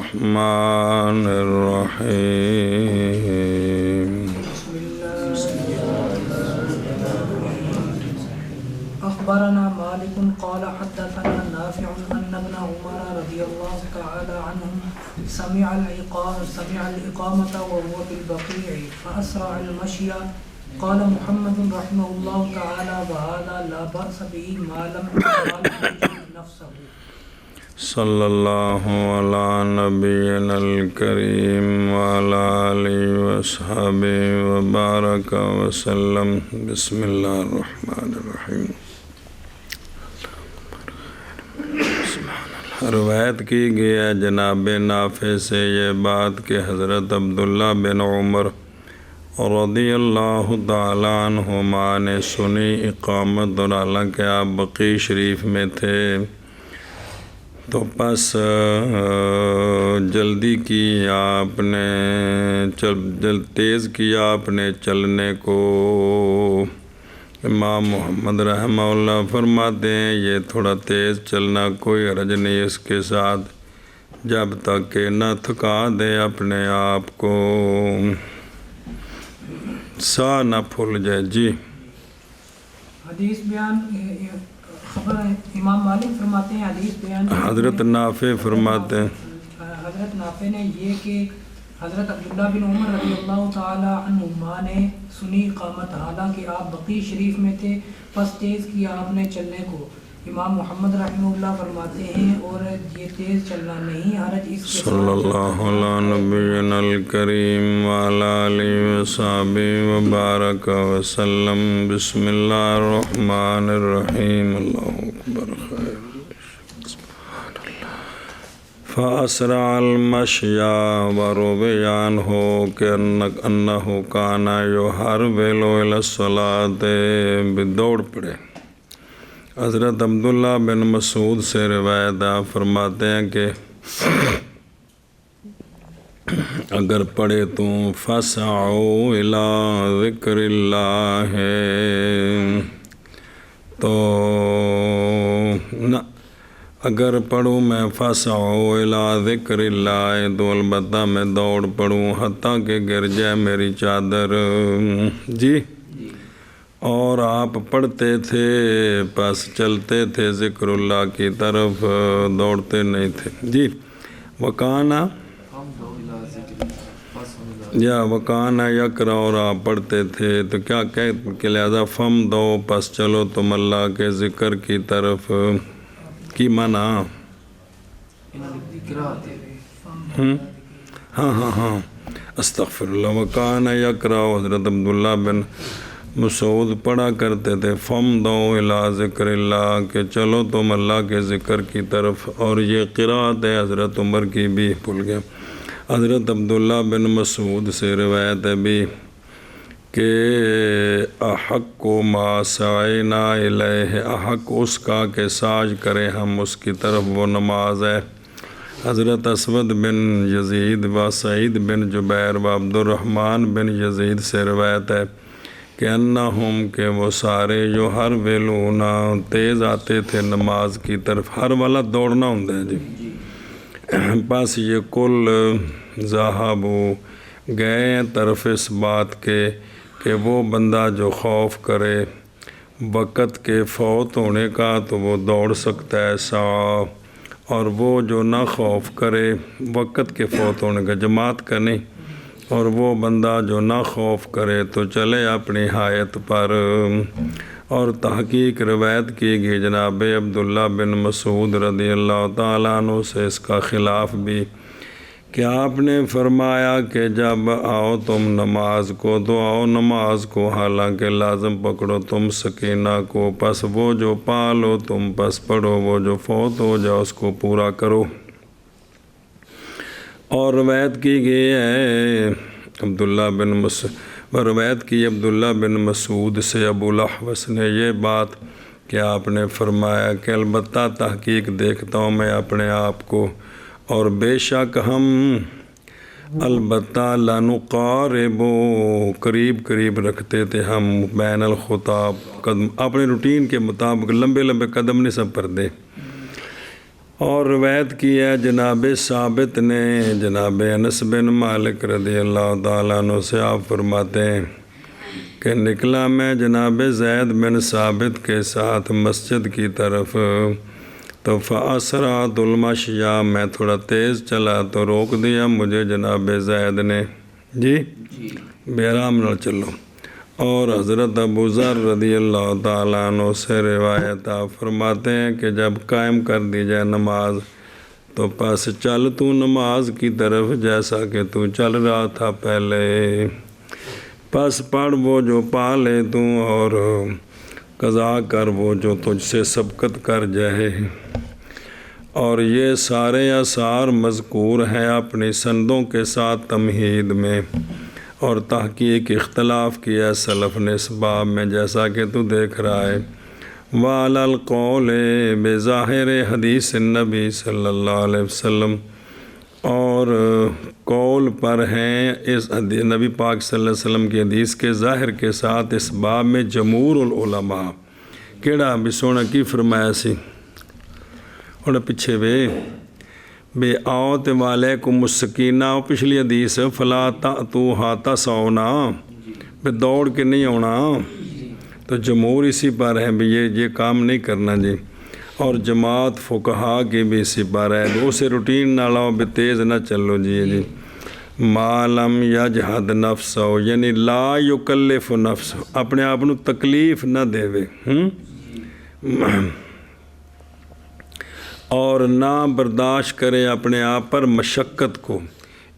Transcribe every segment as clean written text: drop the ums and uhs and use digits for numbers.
الرحمن الرحيم. أخبرنا مالك قال حدثنا نافع أن ابن عمر رضي الله تعالى عنهم سمع الإقامة وهو بالبقيع فأسرع المشي. قال محمد رحمه الله تعالى وهذا لا بأس به ما لم يخالف نفسه. صلی اللہ علی نبینا الکریم وعلی آلہ وصحبہ وبارک وسلم. بسم اللہ الرحمن الرحیم. روایت کی گئی ہے جناب نافع سے یہ بات کہ حضرت عبداللہ بن عمر رضی اللہ تعالیٰ عنہما نے سنی اقامت، اور حالانکہ آپ بقیع شریف میں تھے تو پس جلدی کی آپ نے تیز کیا آپ نے چلنے کو. امام محمد رحمہ اللہ فرماتے ہیں یہ تھوڑا تیز چلنا کوئی حرج نہیں اس کے ساتھ، جب تک کہ نہ تھکا دے اپنے آپ کو، سا نہ پھول جائے. جی حدیث بیان خبر امام مالک فرماتے ہیں حدیث بیان حضرت نافع فرماتے ہیں حضرت نافع نے یہ کہ حضرت عبداللہ بن عمر رضی اللہ تعالی عنہما نے سنی اقامت، حالانکہ آپ بقیع شریف میں تھے، پس تیز کیا آپ نے چلنے کو. امام محمد رحمہ اللہ فرماتے ہیں اور یہ تیز چلنا نہیں حرج اس کے صلی اللہ علی نبینا الکریم وعلی آلہ وصحبہ وبارک وسلم. بسم اللہ الرحمن الرحیم. اللہ اکبر. خیر فاسرع المشی ورویان ہو کہ انہ کانا یحرول الی الصلاۃ، دوڑ پڑے. حضرت عبداللہ بن مسعود سے روایت آپ فرماتے ہیں کہ اگر پڑھے تو فسعوا الی ذکر اللہ، تو نہ اگر پڑھوں میں فسعوا الی ذکر اللہ تو البتہ میں دوڑ پڑھوں حتیٰ کہ گر جائے میری چادر. جی اور آپ پڑھتے تھے پس چلتے تھے ذکر اللہ کی طرف، دوڑتے نہیں تھے. جی وکانا یا وکانا یقرأ، اور آپ پڑھتے تھے تو کیا کہتے کہ لہذا فم دو پس چلو تم اللہ کے ذکر کی طرف. کی معنی ہاں استغفر اللہ. وکانا یقرأ، حضرت عبداللہ بن مسعود پڑھا کرتے تھے فم دو الی ذکر اللہ، کہ چلو تم اللہ کے ذکر کی طرف. اور یہ قرأت ہے حضرت عمر کی بھی، بھول گیا. حضرت عبداللہ بن مسعود سے روایت ہے بھی کہ احق ما سعینا الیہ، احق اس کا کہ ساج کرے ہم اس کی طرف، وہ نماز ہے. حضرت اسود بن یزید و سعید بن جبیر و عبد الرحمن بن یزید سے روایت ہے کہ انہم کہ وہ سارے جو ہر ویلونا تیز آتے تھے نماز کی طرف. ہر والا دوڑنا ہوتا ہے. جی بس یہ کل ذہبو گئے طرف اس بات کے کہ وہ بندہ جو خوف کرے وقت کے فوت ہونے کا تو وہ دوڑ سکتا ہے سا، اور وہ جو نہ خوف کرے وقت کے فوت ہونے کا جماعت کا نہیں، اور وہ بندہ جو نہ خوف کرے تو چلے اپنی حایت پر. اور تحقیق روایت کی گئی جناب عبداللہ بن مسعود رضی اللہ تعالیٰ عنہ سے اس کا خلاف بھی کہ آپ نے فرمایا کہ جب آؤ تم نماز کو تو آؤ نماز کو، حالانکہ لازم پکڑو تم سکینہ کو، پس وہ جو پالو تم پس پڑھو، وہ جو فوت ہو جاؤ اس کو پورا کرو. اور روایت کی گئی ہے عبداللہ بن مسعود سے ابو الاحوص نے یہ بات کہ آپ نے فرمایا کہ البتہ تحقیق دیکھتا ہوں میں اپنے آپ کو، اور بے شک ہم البتہ لنقارب قریب رکھتے تھے ہم بین الخطاب قدم، اپنے روٹین کے مطابق لمبے قدم نہیں سب پر دے. اور روایت کی ہے جناب ثابت نے جناب انس بن مالک رضی اللہ تعالیٰ عنہ سے، آپ فرماتے ہیں کہ نکلا میں جناب زید بن ثابت کے ساتھ مسجد کی طرف، تو فاسرات المشیا، میں تھوڑا تیز چلا تو روک دیا مجھے جناب زید نے، جی بے آرام نہ چلو۔ اور حضرت ابو ذر رضی اللہ تعالیٰ عنہ سے روایت، آپ فرماتے ہیں کہ جب قائم کر دی جائے نماز تو پس چل تو نماز کی طرف جیسا کہ تو چل رہا تھا پہلے، پس پڑھ وہ جو پا لے تو، اور قضا کر وہ جو تجھ سے سبقت کر جائے۔ اور یہ سارے آثار مذکور ہیں اپنی سندوں کے ساتھ تمہید میں، اور تحقیق اختلاف کیا سلف نے اس باب میں، جیسا کہ تو دیکھ رہا ہے۔ وعلی القول بظاہر حدیث النبی صلی اللہ علیہ وسلم، اور قول پر ہیں اس نبی پاک صلی اللہ علیہ وسلم کی حدیث کے ظاہر کے ساتھ اس باب میں جمہور العلماء۔ کیڑا بھی سونا کی فرمایا سی اور پیچھے بے آؤ تے وعلیکم السکینہ، پچھلی حدیث فلا تأتوہا تسعونا، بے دوڑ کے نہیں آنا، تو جمہور اسی پر ہے بھی یہ کام نہیں کرنا جی، اور جماعت فقہا کی بھی اسی پر ہے، اسے روٹین نہ لاؤ، بے تیز نہ چلو جی ما لم یجہد نفسہ، یعنی لا یکلف نفس، اپنے آپ نو تکلیف نہ دے وے، اور نہ برداشت کرے اپنے آپ پر مشقت کو۔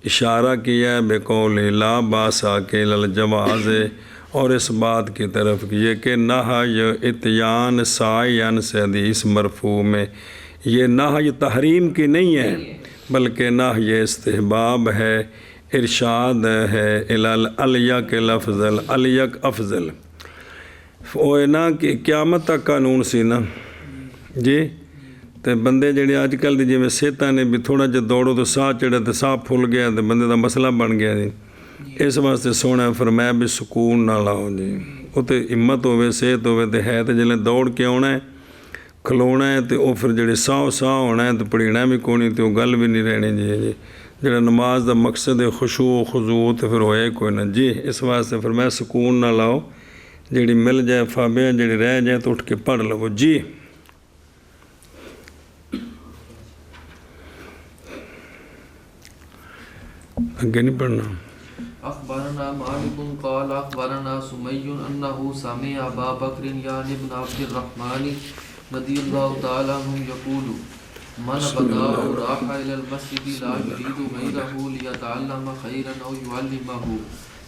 اشارہ کیا ہے بے قول لا باس کے للجواز، اور اس بات کی طرف یہ کہ نہی اتیان سائین سے حدیث مرفوع میں، یہ نہی تحریم کی نہیں ہے بلکہ نہی استحباب ہے، ارشاد ہے الیک لفظ الیک افضل، وہ نا کہ قیامت تک قانون سی نا جی، تو بندے جڑے اج کل دی جویں صحتاں نے بھی تھوڑا جہا دوڑو تو ساہ چڑھا تو ساہ پھل گیا تو بندے دا مسئلہ بن گیا جی، اس واسطے سونا فرمایا بھی سکون نہ لاؤ جی، وہ تو ہمت ہوے صحت ہوے تو ہے، تو جلے دوڑ کے آنا ہے کھلونا ہے تو وہ پھر جڑے ساہ ہونا ہے تو پڑھینا بھی کوئی نہیں، تو وہ گل بھی نہیں رہنی جی جڑا نماز دا مقصد ہے خشوع و خضوع، تو پھر ہوئے کوئی نہ جی، اس واسطے فرمایا سکون نہ لاؤ، جڑی مل جائے فابیاں جڑی رہ جائے تو اٹھ کے پڑھ لو جی۔ آگے نہیں پڑھنا۔ اخبرنا مالک قال اخبرنا سمی انه سمع ابا بکر یعنی ابن عبد الرحمن رضی اللہ تعالی عنہ یقول من غدا او راح الى المسجد لا يريد غيره ليتعلم خيرا او يعلمه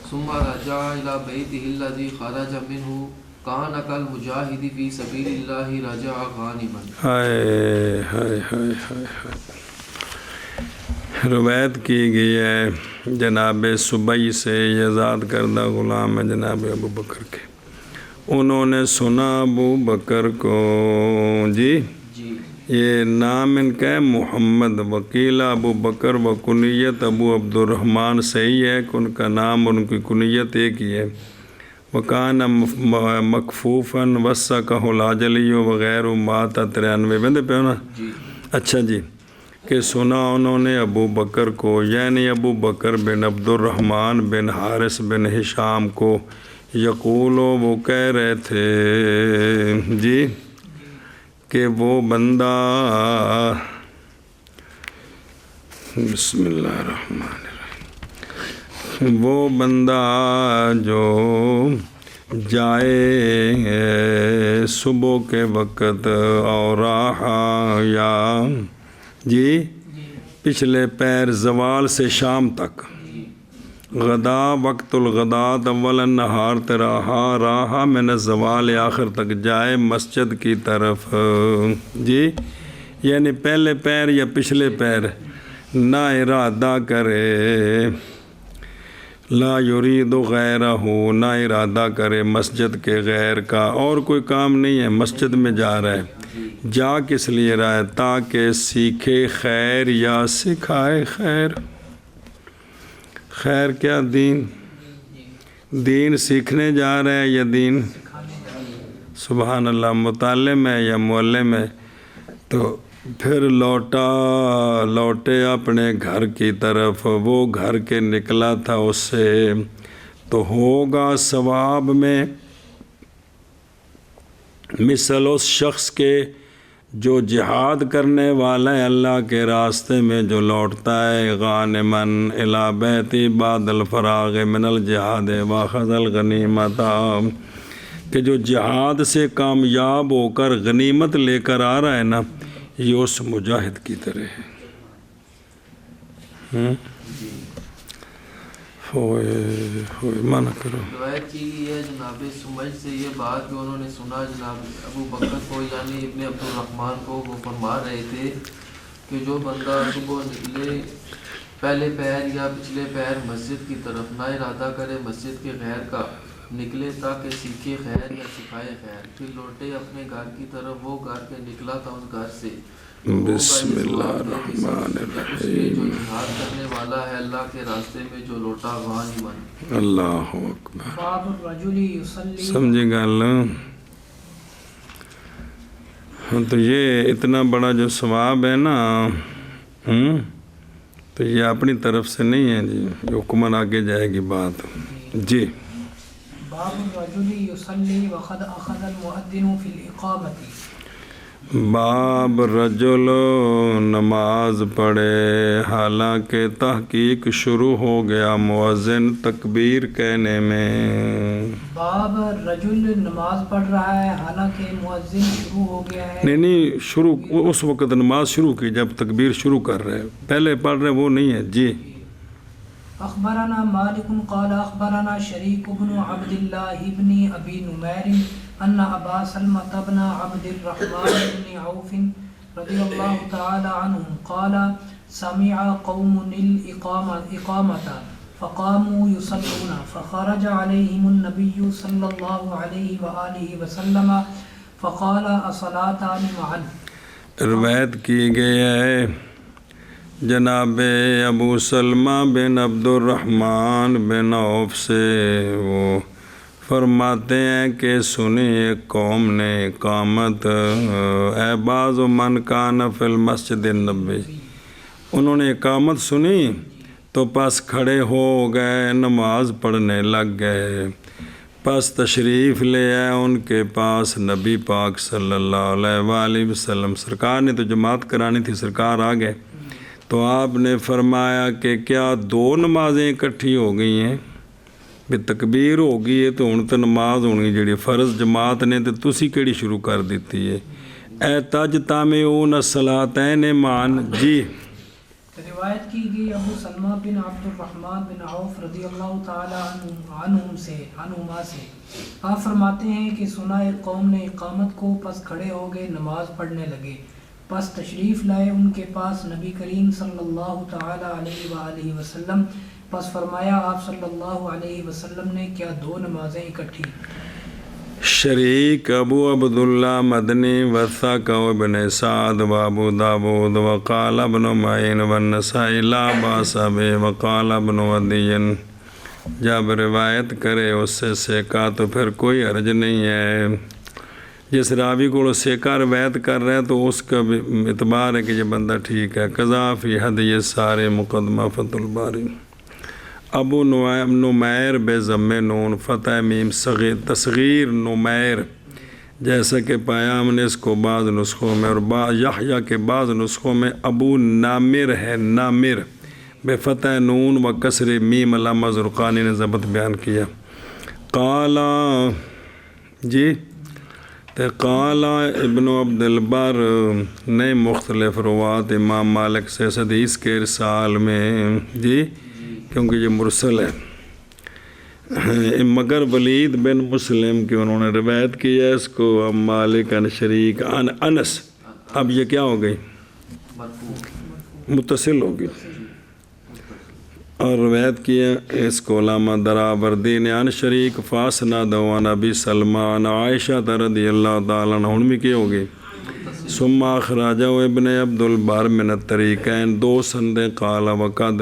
ثم رجع الى بيته الذي خرج منه كان كالمجاهد في سبيل الله رجع غانما۔ ہائے ہائے ہائے ہائے، روایت کی گئی ہے جناب سبئی سے، یزاد کردہ غلام ہے جناب ابو بکر کے، انہوں نے سنا ابو بکر کو جی، یہ نام ان کا ہے محمد، وکیل ابو بکر و کنیت ابو عبد الرحمن، صحیح ہے کہ ان کا نام اور ان کی کنیت ایک ہی ہے۔ وکان مکفوفاً وثقہ العجلی وغیرہ مات 93 بندے پہ ہونا، اچھا جی، کہ سنا انہوں نے ابو بکر کو، یعنی ابو بکر بن عبد الرحمن بن حارث بن ہشام کو، یقولو وہ کہہ رہے تھے جی کہ وہ بندہ، بسم اللہ الرحمن الرحیم، وہ بندہ جو جائے صبح کے وقت اور راحا یا جی پچھلے پیر زوال سے شام تک، غدا وقت الغدات اول النہار تراہا راہا من الزوال آخر تک جائے مسجد کی طرف جی، یعنی پہلے پیر یا پچھلے پیر، نہ ارادہ کرے، لا یرید غیرہ، نہ ارادہ کرے مسجد کے غیر کا، اور کوئی کام نہیں ہے، مسجد میں جا رہا ہے، جا کس لیے رہا ہے؟ تاکہ سیکھے خیر یا سکھائے خیر۔ خیر کیا؟ دین، دین سیکھنے جا رہے ہیں یا دین؟ سبحان اللہ، متعلم ہے یا معلم ہے؟ تو پھر لوٹے اپنے گھر کی طرف، وہ گھر کے نکلا تھا اس سے، تو ہوگا ثواب میں مثل اس شخص کے جو جہاد کرنے والا ہے اللہ کے راستے میں، جو لوٹتا ہے غانمن الی بیتی بعد الفراغ من الجہاد واخذ الغنیمۃ، کہ جو جہاد سے کامیاب ہو کر غنیمت لے کر آ رہا ہے نا، یہ اس مجاہد کی طرح ہے۔ ہوئے مانا کرو۔ روایت کی گئی ہے جناب سمجھ سے یہ بات کہ انہوں نے سنا جناب ابو بکر کو یعنی ابن عبد الرحمن کو وہ فرما رہے تھے کہ جو بندہ صبح نکلے پہلے پیر یا پچھلے پیر مسجد کی طرف، نہ ارادہ کرے مسجد کے غیر کا، نکلے تاکہ سیکھے خیر یا سکھائے خیر، پھر لوٹے اپنے گھر کی طرف، وہ گھر کے نکلا تھا اس گھر سے، بسم اللہ الرحمن الرحیم، جو جہاد کرنے والا ہے اللہ کے راستے میں، جو لوٹا غانمن۔ اللہ اکبر۔ باب الرجل یصلی، سمجھے گا اللہ؟ تو یہ اتنا بڑا جو ثواب ہے نا، تو یہ اپنی طرف سے نہیں ہے جی، یہ حکمن آگے جائے گی بات جی۔ باب الرجل یصلی وقد اخذ المؤذن فی الاقامۃ، باب رجل نماز پڑھے حالانکہ تحقیق شروع ہو گیا مؤذن تکبیر کہنے میں۔ باب رجل نماز پڑھ رہا ہے حالانکہ مؤذن شروع ہو گیا ہے، نہیں شروع اس وقت نماز شروع کی جب تکبیر شروع کر رہے، پہلے پڑھ رہے وہ نہیں ہے جی۔ اخبرنا مالک قال اخبرنا شریک بن عبد اللہ بن ابی نمیر ان ابا سلمة بن عبد الرحمن بن عوف رضی اللہ تعالی عنہ قال سمع قوم الاقامة فقاموا يصلون فخرج عليهم النبي صلی اللہ علیہ وآلہ وسلم فقال الصلاۃان معا۔ روایت کی گئی ہے جناب ابو سلمہ بن عبد الرحمن بن عوف سے، وہ فرماتے ہیں کہ سنی ایک قوم نے اقامت، اے بعض من کان فی المسجد النبوی، انہوں نے اقامت سنی تو پس کھڑے ہو گئے، نماز پڑھنے لگ گئے، پس تشریف لے آئے ان کے پاس نبی پاک صلی اللہ علیہ وآلہ وسلم، سرکار نے تو جماعت کرانی تھی، سرکار آ گئے تو آپ نے فرمایا کہ کیا دو نمازیں اکٹھی ہو گئی ہیں؟ بھی تکبیر ہو گئی ہے تو ہن تو نماز ہونی جڑی فرض جماعت نے تو تسی کیڑی شروع کر دیتی ہے، اے تج تامعون الصلاتین معاً جی۔ روایت کی گئی ابو سلمہ بن عبد الرحمن بن عوف رضی اللہ تعالی عنہما سے، آپ فرماتے ہیں کہ سنا ایک قوم نے اقامت کو، پس کھڑے ہو گئے نماز پڑھنے لگے، پس تشریف لائے ان کے پاس نبی کریم صلی اللہ تعالی علیہ وآلہ وسلم، پس فرمایا آپ صلی اللہ علیہ وسلم نے کیا دو نمازیں اکٹھی؟ شریک ابو عبداللہ مدنی وثاق ابن سعد و ابو داود وقال ابن معین والنسائی لا باس بہ وقال ابن ودی، جب روایت کرے اس سے سیکا تو پھر کوئی حرج نہیں ہے، جس راوی کو سیکا روایت کر رہے ہیں تو اس کا بھی اعتبار ہے کہ یہ بندہ ٹھیک ہے۔ قضا فی حدی سارے مقدمہ فتح الباری۔ ابو نمیر بے ضم نون فتح میم صغیر تصغیر نمیر، جیسا کہ پایا ہم نے اس کو بعض نسخوں میں، اور یحییٰ کے بعض نسخوں میں ابو نامر ہے، نامر بے فتح نون و کسر میم، علامہ زرقانی نے ضبط بیان کیا۔ قالا جی، قالا ابن عبد البر نے مختلف روات امام مالک سے اس حدیث کے ارسال میں جی، کیونکہ یہ مرسل ہے، مگر ولید بن مسلم کی انہوں نے روایت کی ہے اس کو، اب مالک ان شریک ان انس، اب یہ کیا ہو گئی؟ متصل ہوگی، اور روایت کی ہے اس کو علامہ دراوردی نے ان شریک فاسناد عن ابی سلمہ عن عائشہ رضی اللہ تعالیٰ عنہ، ان میں کی ہوگی ثم اخرجہ ابن عبد البر من الطریقین، دو سندیں قال وقد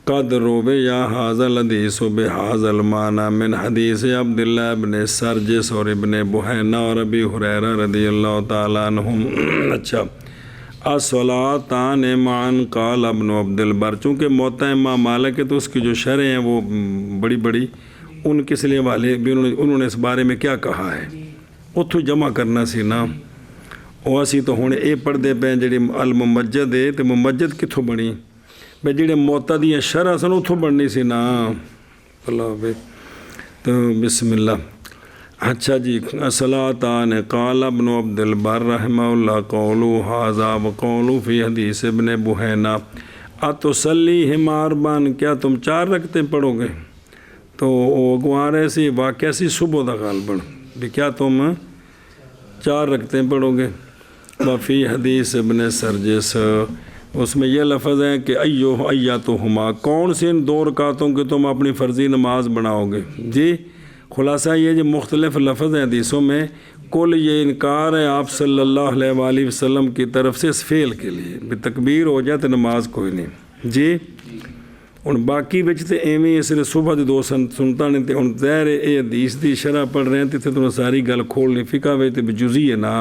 قد روبے یا حاضل حدیث و بحاظ المعنی من حدیث عبداللہ ابن سرجس اور ابن بحینہ اور ابی ہریرہ رضی اللہ تعالیٰ عنہم۔ اچھا، الصلاۃان معاً قال ابن عبد البر، چونکہ موطا امام مالک ہے تو اس کی جو شرح ہیں وہ بڑی بڑی، ان کس لیے والے بھی انہوں نے اس بارے میں کیا کہا ہے اتھو جمع کرنا سی نا۔ وہ اسی تو ہوں یہ پڑھتے پے جی الممجد ہے تو ممجد کتوں بنی بھائی جڑے موتا دیا شرح سن اتوں بننی سی نا۔ اللہ بھائی تو بسم اللہ۔ اچھا جی، الصلاۃان قال ابن عبد البر رحمہ اللہ قولو ھذا وقولو فی حدیث ابن بحینہ اتصلیہما اربعاً، کیا تم 4 رکعتیں پڑھو گے؟ تو وہ گوا رہے سی واقعہ سی صبح دا غالباً بھی کیا تم 4 رکعتیں پڑھو گے؟ وفی حدیث ابن سرجس، اس میں یہ لفظ ہے کہ ایتہما، کون سے ان 2 رکعتوں کے تم اپنی فرضی نماز بناؤ گے؟ جی خلاصہ یہ جو مختلف لفظ ہیں حدیثوں میں، کل یہ انکار ہے آپ صلی اللہ علیہ وآلہ وسلم کی طرف سے اس فعل کے لیے بھی تکبیر ہو جائے تو نماز کوئی نہیں جی۔ ہوں باقی بچ تو ایویں اس لیے صبح کے 2 سنتا نہیں تو ہوں ظاہر یہ حدیث دی شرح پڑھ رہے ہیں تو اتنے ساری گل کھولنی فقہ وچ تو جزئی ہے نا،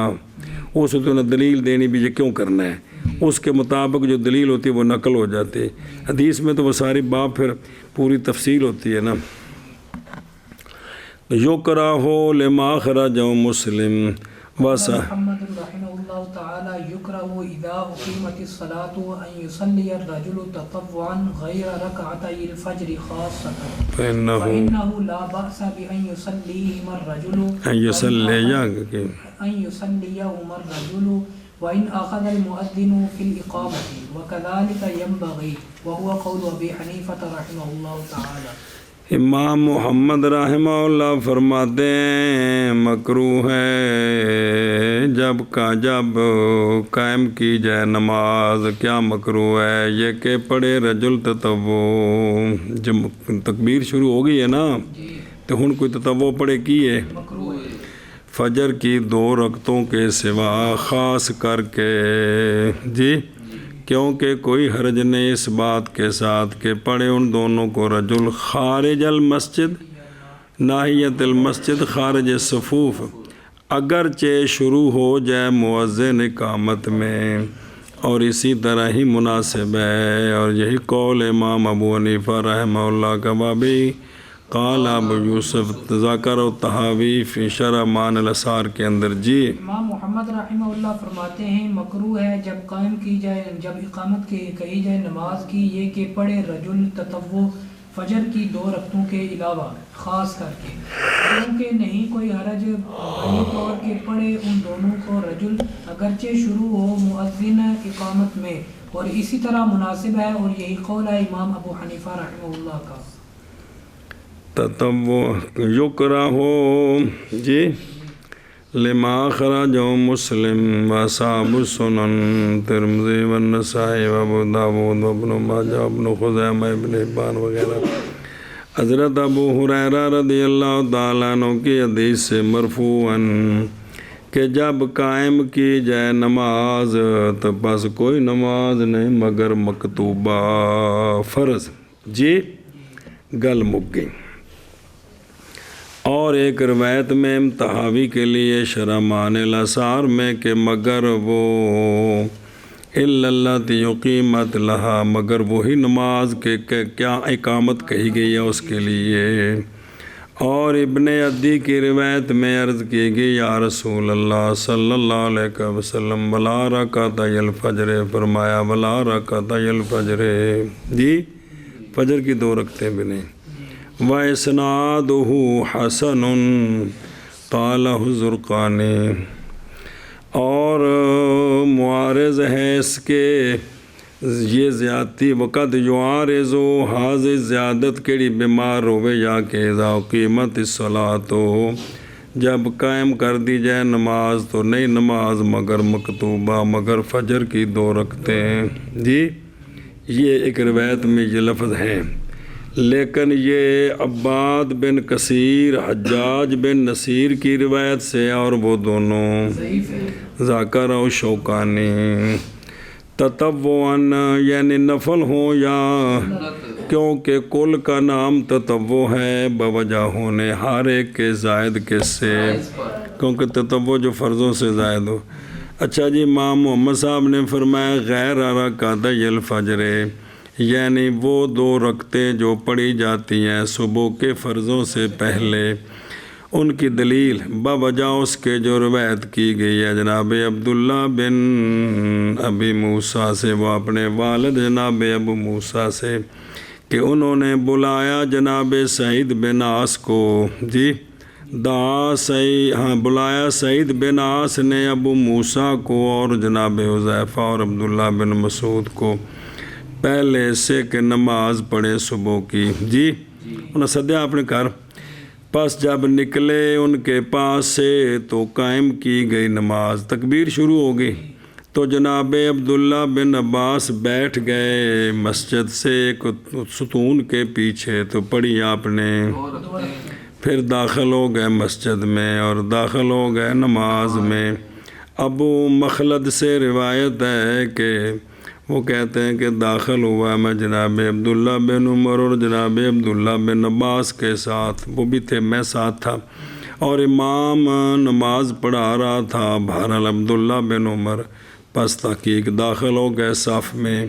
اس تو انہیں دلیل دینی بھی یہ کیوں کرنا ہے، اس کے مطابق جو دلیل ہوتی ہے وہ نقل ہو جاتی، حدیث میں تو وہ ساری باب پھر پوری تفصیل ہوتی ہے نا۔ یکرہ لما خرجہ مسلم واسا محمد رحمہ اللہ تعالی یکرہ اذا اقیمت الصلاة ان یصلی الرجل تطوعا غیر رکعتی الفجر خاصۃ فإنه لا بأس بأن یصلیہما الرجل وإن أخذ المؤذن في الإقامة وكذلك ينبغي وهو قول أبي حنيفة رحمه الله تعالى۔ امام محمد رحمہ اللہ فرماتے ہیں مکروہ ہے جب قائم کی جائے نماز، کیا مکروہ ہے؟ یہ کہ پڑھے رجل تطوع، جب تکبیر شروع ہو گئی ہے نا تو ہن کوئی تطوع پڑھے کی ہے فجر کی 2 رکعتوں کے سوا، خاص کر کے جی، کیونکہ کوئی حرج نہیں اس بات کے ساتھ کہ پڑھے ان دونوں کو رجل خارج المسجد، ناحیت المسجد خارج صفوف، اگرچہ شروع ہو جائے مؤذن اقامت میں، اور اسی طرح ہی مناسب ہے اور یہی قول امام ابو حنیفہ رحمہ اللہ کا بابی قال ابو یوسف ذکر الطحاوی فی شرح معانی الاثار کے اندر جی۔ امام محمد رحمہ اللہ فرماتے ہیں مکروہ ہے جب قائم کی جائے، جب اقامت کہی جائے نماز کی، یہ کہ پڑھے رجل تطوع فجر کی 2 رکعتوں کے علاوہ خاص کر کے، کیونکہ نہیں کوئی حرج بنی طور کے پڑھے ان دونوں کو رجل اگرچہ شروع ہو مؤذن اقامت میں، اور اسی طرح مناسب ہے اور یہی قول ہے امام ابو حنیفہ رحمہ اللہ کا۔ تطوع یکرہ ہو جی لما خرجہ مسلم واصحاب السنن ترمذی والنسائی وابو داود وابن ماجہ وابن خزیمہ ابن حبان وغیرہ۔ حضرت ابو ہریرہ رضی اللہ تعالیٰ عنہ کی حدیث سے مرفوعاً کہ جب قائم کی جائے نماز تو بس کوئی نماز نہیں مگر مکتوبہ فرض جی، گل مک گئی۔ اور ایک روایت میں طحاوی کے لیے شرح معانی الاثار میں کہ مگر وہ الا اللاتی یقیمت لہا، مگر وہی نماز کے کیا اقامت کہی گئی ہے اس کے لیے۔ اور ابن عدی کی روایت میں عرض کی گئی یا رسول اللہ صلی اللہ علیہ وسلم ولا رکعتی الفجر، فرمایا ولا رکعتی الفجر جی، فجر کی 2 رکعتیں بھی نہیں۔ وَإِسْنَادُهُ حَسَنٌ قَالَهُ الزُّرْقَانِي، اور معارض ہے اس کے یہ زیادتی وقت یعارض حاضر زیادت کیڑی بیمار ہوئے یا کہ اذا قیمت الصلاۃ، جب قائم کر دی جائے نماز تو نہیں نماز مگر مکتوبہ، مگر فجر کی 2 رکعتیں جی۔ یہ ایک روایت میں یہ لفظ ہیں، لیکن یہ عباد بن کثیر حجاج بن نصیر کی روایت سے اور وہ دونوں ذاکر و شوکانی تطوعاً یعنی نفل ہوں یا، کیونکہ کل کا نام تطوع ہے بوجہ ہونے ہر ایک کے زائد کے سے، کیونکہ تطوع جو فرضوں سے زائد ہو۔ اچھا جی، امام محمد صاحب نے فرمایا غیر رکعتي الفجر، یعنی وہ 2 رکعتیں جو پڑھی جاتی ہیں صبح کے فرضوں سے پہلے، ان کی دلیل بوجہ اس کے جو روایت کی گئی ہے جناب عبداللہ بن ابی موسیٰ سے، وہ اپنے والد جناب ابو موسیٰ سے، کہ انہوں نے بلایا جناب سعید بن عاص کو، جی بلایا سعید بن عاص نے ابو موسیٰ کو اور جناب حذیفہ اور عبداللہ بن مسعود کو پہلے سے کہ نماز پڑھے صبح کی، جی انہیں سدیا اپنے گھر، پس جب نکلے ان کے پاس سے تو قائم کی گئی نماز، تکبیر شروع ہو گئی تو جناب عبداللہ بن عباس بیٹھ گئے مسجد سے ایک ستون کے پیچھے، تو پڑھی آپ نے، پھر داخل ہو گئے مسجد میں اور داخل ہو گئے نماز میں۔ ابو مخلد سے روایت ہے کہ وہ کہتے ہیں کہ داخل ہوا میں جناب عبداللہ بن عمر اور جناب عبداللہ بن عباس کے ساتھ، وہ بھی تھے، میں ساتھ تھا، اور امام نماز پڑھا رہا تھا بہرحال عبداللہ بن عمر، پس تحقیق داخل ہو گئے صف میں،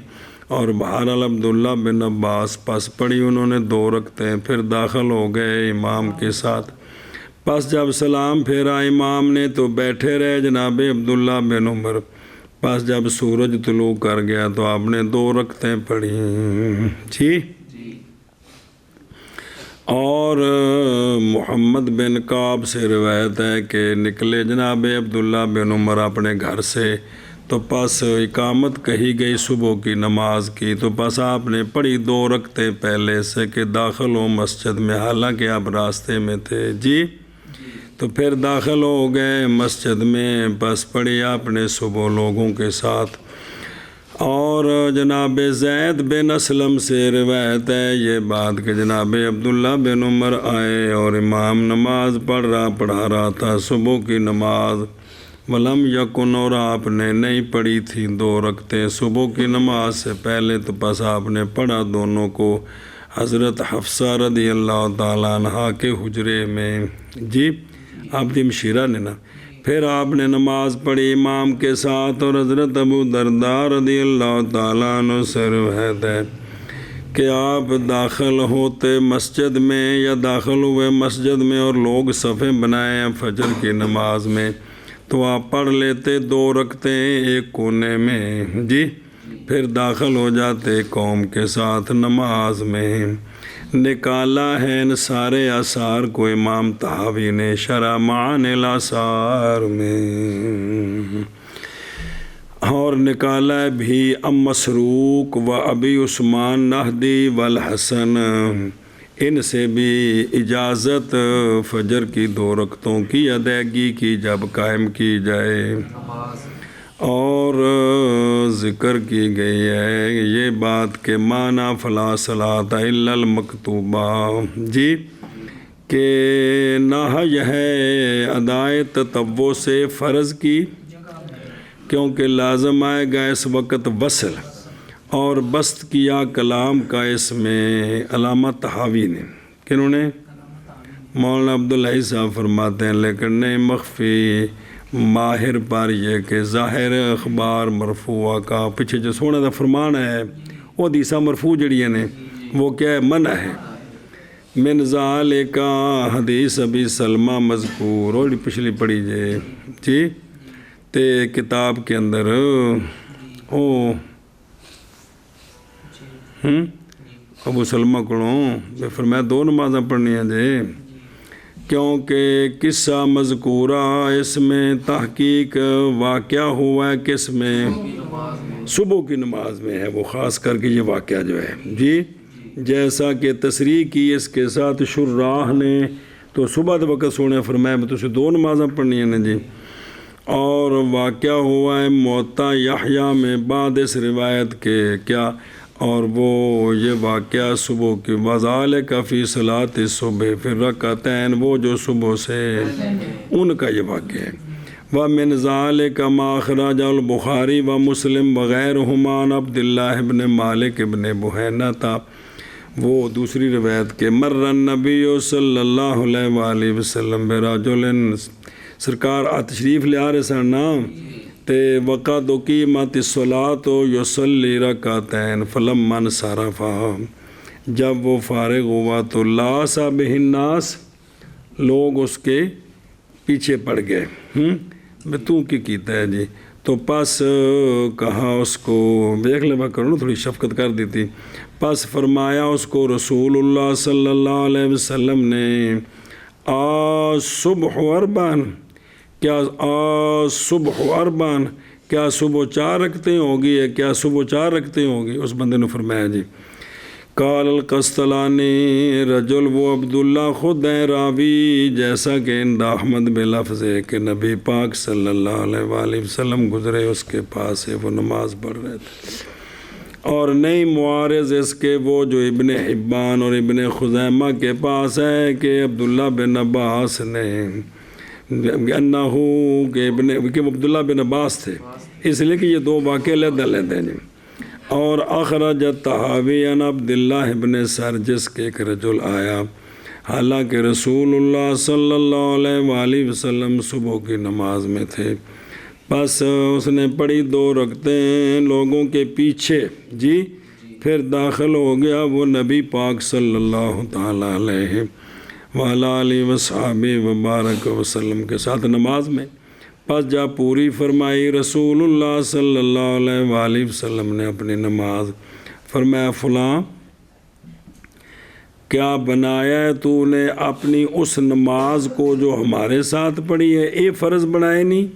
اور بہرحال عبداللہ بن عباس پس پڑھی انہوں نے 2 رکعتیں، پھر داخل ہو گئے امام کے ساتھ، پس جب سلام پھیرا امام نے تو بیٹھے رہے جناب عبداللہ بن عمر، پس جب سورج طلوع کر گیا تو آپ نے 2 رکعتیں پڑھی، جی۔ اور محمد بن کعب سے روایت ہے کہ نکلے جناب عبداللہ بن عمر اپنے گھر سے، تو پس اقامت کہی گئی صبح کی نماز کی، تو پس آپ نے پڑھی 2 رکعتیں پہلے سے کہ داخل ہو مسجد میں، حالانکہ آپ راستے میں تھے، جی۔ تو پھر داخل ہو گئے مسجد میں، پس پڑھی آپ نے صبح لوگوں کے ساتھ۔ اور جناب زید بن اسلم سے روایت ہے یہ بات کہ جناب عبداللہ بن عمر آئے اور امام نماز پڑھا رہا تھا صبح کی نماز، ولم یکن، اور آپ نے نہیں پڑھی تھی 2 رکعتیں صبح کی نماز سے پہلے، تو پس آپ نے پڑھا دونوں کو حضرت حفصہ رضی اللہ تعالیٰ عنہ کے حجرے میں، جی آپ دی مشیرہ نے نا۔ پھر آپ نے نماز پڑھی امام کے ساتھ، اور حضرت ابو درداء رضی اللہ تعالیٰ عنہ سے روایت ہے کہ آپ داخل ہوتے مسجد میں یا داخل ہوئے مسجد میں اور لوگ صفیں بنائے ہیں فجر کی نماز میں، تو آپ پڑھ لیتے 2 رکعتیں ایک کونے میں، جی پھر داخل ہو جاتے قوم کے ساتھ نماز میں۔ نکالا ہے ان سارے آثار کو امام طحاوی نے شرح معانی الآثار میں، اور نکالا بھی ام مسروق و ابی عثمان نہدی والحسن، ان سے بھی اجازت فجر کی 2 رکعتوں کی ادائیگی کی جب قائم کی جائے، اور ذکر کی گئی ہے یہ بات کہ معنی فلا صلاۃ الا المکتوبہ، جی کہ نہی ہے ادائے تطوع سے فرض کی، کیونکہ لازم آئے گا اس وقت وصل، اور بسط کیا کلام کا اس میں علامہ طحاوی نے، کنہوں نے؟ مولانا عبدالحی صاحب فرماتے ہیں، لیکن نہیں مخفی ماہر پر یہ کہ ظاہر اخبار مرفوع کا پیچھے جو سونے دا فرمان ہے وہ حدیثاں مرفوع جڑیاں نے وہ کیا ہے؟ منع ہے۔ من ذالک حدیث ابی سلمہ مذکور، اور پچھلی پڑھی جی تے کتاب کے اندر ابو سلمہ کو فرمایا 2 نمازاں پڑھنی ہیں جی، کیونکہ قصہ مذکورہ اس میں تحقیق واقعہ ہوا ہے کس میں؟ صبح کی نماز میں ہے، وہ خاص کر کے یہ واقعہ جو ہے، جی جیسا کہ تصریح کی اس کے ساتھ شراح نے، تو صبح کے وقت سونے فرمایا میں تجھے 2 نمازاں پڑھنی ہیں جی، اور واقعہ ہوا ہے موطا یحییٰ میں بعد اس روایت کے کیا، اور وہ یہ واقعہ صبح کی وذالک فی صلاۃ الصبح، پھر رکعتین وہ جو صبح سے ان کا یہ واقعہ ہے۔ وَمِنْ ذَلِكَ مَا أَخْرَجَهُ البخاری و مسلم وغیرہما عن عبد اللہ ابن مالک ابن بحینہ تھا، وہ دوسری روایت کے مر النبی صلی اللہ علیہ وآلہ وسلم برجل، سرکار تشریف لے آ رہے سن نا، تے وقد اقیمت الصلاۃ یصلی رکعتین فلما انصرف، جب وہ فارغ ہوا تو لاس بہ الناس، لوگ اس کے پیچھے پڑ گئے۔ میں تو کی کیتا ہے جی، تو پس کہا اس کو، دیکھ لے کرو نا، تھوڑی شفقت کر دیتی، پس فرمایا اس کو رسول اللہ صلی اللہ علیہ وسلم نے، صبح اربعن، کیا صبح اربعن، کیا صبح 4 رکعتیں ہوگی ہے، کیا صبح 4 رکعتیں ہوگی؟ اس بندے نے فرمایا جی، قال القسطلانی، رجل، وہ عبداللہ خود ہیں راوی، جیسا کہ احمد بلفظ ہے کہ نبی پاک صلی اللہ علیہ وآلہ وسلم گزرے اس کے پاس سے، وہ نماز پڑھ رہے تھے، اور نہیں معارض اس کے وہ جو ابن حبان اور ابن خزیمہ کے پاس ہے کہ عبداللہ بن عباس نے انہو کہ عبداللہ بن عباس تھے، اس لیے کہ یہ 2 واقعے علیحدہ ہیں جی۔ اور اخرج الطحاوی عن عبداللہ ابن سرجس کے ایک رجل آیا، حالانکہ رسول اللہ صلی اللہ علیہ وآلہ وسلم صبح کی نماز میں تھے، بس اس نے پڑھی 2 رکعتیں لوگوں کے پیچھے جی، پھر داخل ہو گیا وہ نبی پاک صلی اللہ تعالیٰ علیہ وآلہ وصحبہ وبارک وسلم کے ساتھ نماز میں، پس جب پوری فرمائی رسول اللہ صلی اللہ علیہ وآلہ وسلم نے اپنی نماز، فرمایا فلاں کیا بنایا ہے تو نے اپنی اس نماز کو جو ہمارے ساتھ پڑھی ہے، اے فرض بنائے نہیں،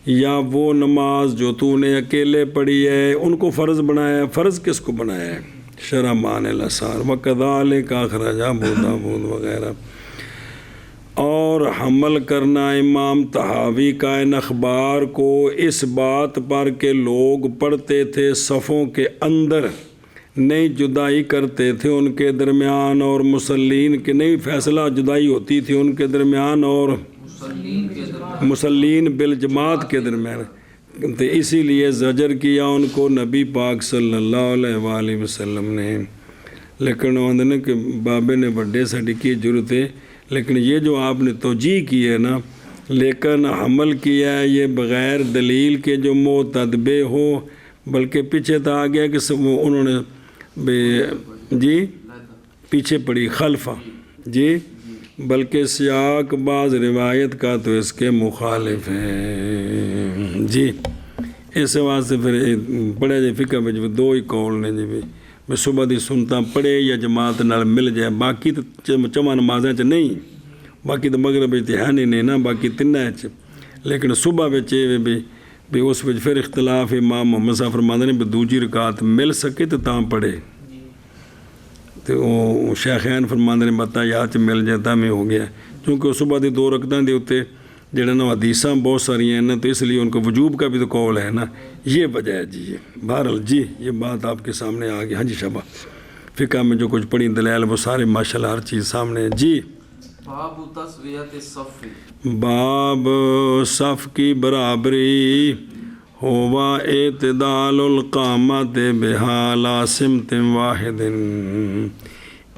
یا وہ نماز جو تو نے اکیلے پڑھی ہے ان کو فرض بنایا ہے؟ فرض کس کو بنایا ہے؟ شرح مان الاسار وکذالک اخرج ابو داؤد وغیرہ۔ اور حمل کرنا امام طحاوی کا ان اخبار کو اس بات پر کہ لوگ پڑھتے تھے صفوں کے اندر، نہیں جدائی کرتے تھے ان کے درمیان، اور مسلین کے نہیں فیصلہ جدائی ہوتی تھی ان کے درمیان اور مسلین بالجماعت کے درمیان، تو اسی لیے زجر کیا ان کو نبی پاک صلی اللہ علیہ وآلہ وسلم نے۔ لیکن انہوں کہ بابے نے بڑے ساڑی کی ضرورت ہے، لیکن یہ جو آپ نے توجیہ کی ہے نا، لیکن حمل کیا ہے یہ بغیر دلیل کے جو معتدبے ہو، بلکہ پیچھے تو آ گیا کہ انہوں نے جی پیچھے پڑی خلفہ جی، بلکہ سیاق بعض روایت کا تو اس کے مخالف ہے جی۔ اس واسطے پھر پڑھے جی فقہ میں 2 ہی قول نے جی، میں صبح دی سنتا پڑھے یا جماعت نال مل جائے، باقی تو چواں نمازیں چ نہیں، باقی تو مغرب ہے نہیں نا، باقی 3 چ، لیکن صبح بھی اس وچ پھر اختلاف امام محمد صاحب فرماندے نے بھی 2 رکعت مل سکے تو تاں پڑھے، تو شیخین فرماندے نے بتا یا چ مل جائے تاں میں ہو گیا، کیونکہ صبح دی 2 رکعتاں دے اوتے جڑے نا حدیثاں بہت ساری ہیں نا، تو اس لیے ان کو وجوب کا بھی تو قول ہے نا، یہ وجہ ہے جی۔ بہرحال جی یہ بات آپ کے سامنے آ گئی۔ ہاں جی شبہ فقہ میں جو کچھ پڑھی دلائل وہ سارے ماشاءاللہ ہر چیز سامنے ہے جی۔ باب تسویۃ الصف، باب صف کی برابری، ہوا اعتدال القامت بحالا سمت واحد،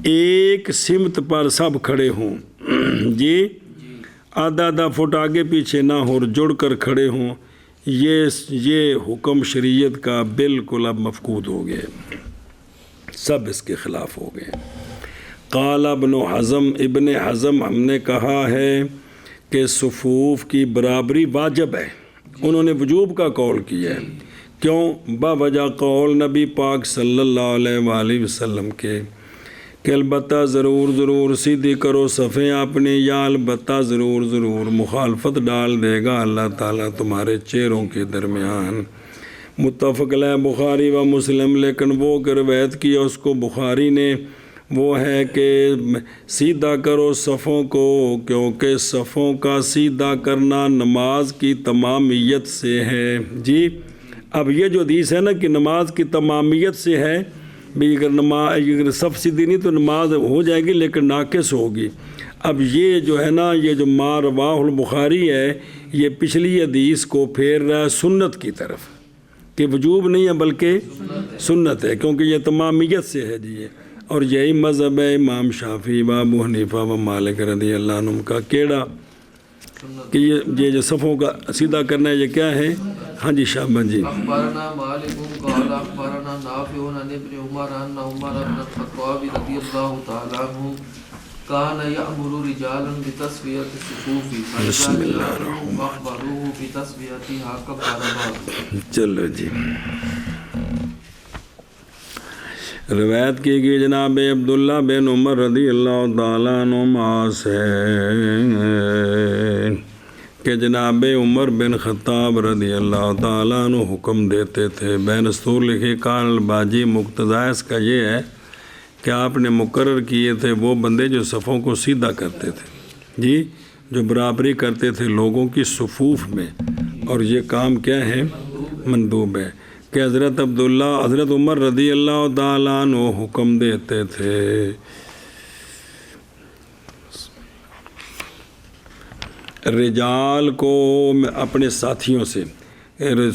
ایک سمت پر سب کھڑے ہوں جی، آدھا فٹ آگے پیچھے نہ ہو، جڑ کر کھڑے ہوں، یہ حکم شریعت کا بالکل اب مفقود ہو گئے، سب اس کے خلاف ہو گئے۔ قال ابن حزم ہم نے کہا ہے کہ صفوف کی برابری واجب ہے، انہوں نے وجوب کا قول کیا ہے، کیوں؟ باوجہ قول نبی پاک صلی اللہ علیہ وآلہ وسلم کے کہ البتہ ضرور سیدھی کرو صفیں اپنی، یا البتہ ضرور مخالفت ڈال دے گا اللہ تعالیٰ تمہارے چہروں کے درمیان۔ متفق علیہ بخاری و مسلم، لیکن وہ روایت کیا اس کو بخاری نے، وہ ہے کہ سیدھا کرو صفوں کو، کیونکہ صفوں کا سیدھا کرنا نماز کی تمامیت سے ہے جی۔ اب یہ جو حدیث ہے نا کہ نماز کی تمامیت سے ہے، بھی اگر صف سیدھی نہیں تو نماز ہو جائے گی لیکن ناقص ہوگی۔ اب یہ جو ہے نا، یہ جو ما رواہ البخاری ہے، یہ پچھلی حدیث کو پھیر رہا ہے سنت کی طرف، کہ وجوب نہیں ہے بلکہ سنت ہے، کیونکہ یہ تمامیت سے ہے جی۔ اور یہی مذہب ہے امام شافعی و ابو حنیفہ و مالک رضی اللہ عنہ کا، کیڑا کہ یہ جو صفوں کا سیدھا کرنا ہے یہ کیا ہے؟ ہاں جی شابہ جی. اخبرنا مالک قال اخبرنا نافع عن ابن عمر ان عمر بن الخطاب رضی اللہ تعالی عنہ كان يأمر رجالا بتسوية الصفوف فإذا جاءوه فأخبروه بتسويتها كبر بعض. چلو جی. روایت کی گئی جناب عبداللہ بن عمر رضی اللہ تعالیٰ عنہما سے کہ جناب عمر بن خطاب رضی اللہ تعالیٰ عنہ حکم دیتے تھے. بین اسطور لکھی کان الباجی مقتضا اس کا یہ ہے کہ آپ نے مقرر کیے تھے وہ بندے جو صفوں کو سیدھا کرتے تھے جی، جو برابری کرتے تھے لوگوں کی صفوف میں، اور یہ کام کیا ہے؟ مندوب ہے. کہ حضرت عمر رضی اللہ تعالیٰ عنہ حکم دیتے تھے رجال کو اپنے ساتھیوں سے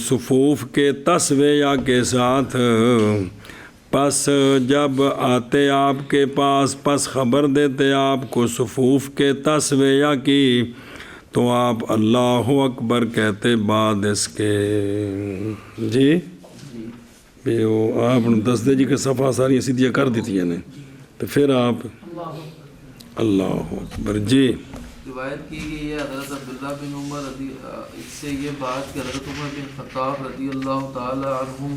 صفوف کے تسویہ کے ساتھ، پس جب آتے آپ کے پاس پس خبر دیتے آپ کو صفوف کے تسویہ کی تو آپ اللہ اکبر کہتے بعد اس کے. جی وہ آپ نے دس دے جی کہ صفحہ ساری سیدھیاں کر دیتی ہیں تو پھر آپ اللہ اکبر. جی روایت کی گئی ہے حضرت عبداللہ بن عمر اس سے یہ بات کہ حضرت عمر بن خطاب رضی اللہ تعالی عنہ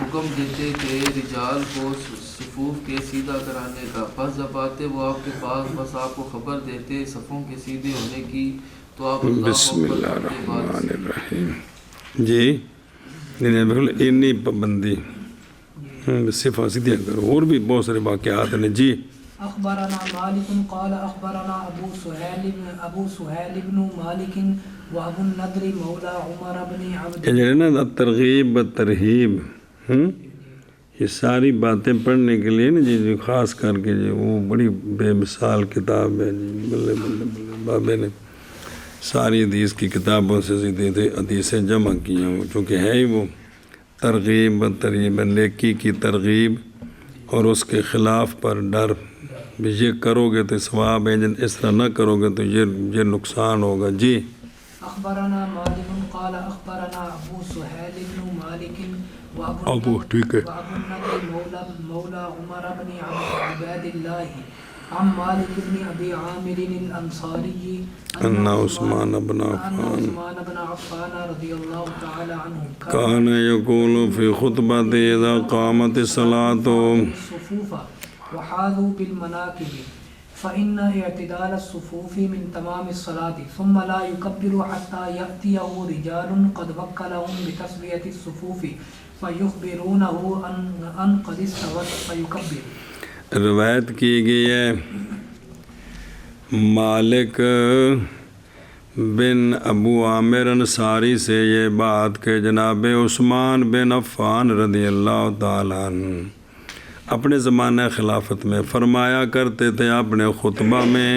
حکم دیتے تھے رجال کو صفوف کے سیدھا کرانے کا، پس جب آتے وہ آپ کے پاس بس آپ کو خبر دیتے صفوں کے سیدھے ہونے کی تو آپ بسم اللہ الرحمن الرحیم. جی بالکل انی پابندی صفحہ سیدھا کرو. اور بھی بہت سارے واقعات ہیں. جی اخبرنا مالک قال اخبرنا ابو سہیل بن مالک وابو النضر مولا عمر بن عبد. یہ نا ترغیب ترہیب یہ ساری باتیں پڑھنے کے لیے نا جی خاص کر کے جی وہ بڑی بے مثال کتاب ہے جی. بلے بلے بلے بابے نے ساری حدیث کی کتابوں سے حدیثیں جمع کی ہیں. وہ چونکہ ہے ہی وہ ترغیب ترہیب، نیکی کی ترغیب اور اس کے خلاف پر ڈر. یہ کرو گے تو ثواب ہے، اس طرح نہ کرو گے تو یہ نقصان ہوگا. جی اخبرنا مالک قال اخبرنا ابو سہیل بن مالک ابو ٹھیک ہے وابو النضر مولا عمر بن عبید اللہ عن مالک بن ابی عامر الانصاری ان عثمان بن عفان رضی اللہ تعالی عنہ کان یقول فی خطبۃ اذا قامت الصلاۃ الصفوف وحاذوا بالمناکب فإن اعتدال الصفوف من تمام الصلاة ثم لا يكبر حتى يأتيه رجال قد وكلهم بتسوية الصفوف فيخبرونه أن قد استوت فيكبر. روایت کی گئی ہے مالک بن ابو عامر انصاری سے یہ بات کہ جناب عثمان بن عفان رضی اللہ تعالیٰ عنہ اپنے زمانہ خلافت میں فرمایا کرتے تھے اپنے خطبہ میں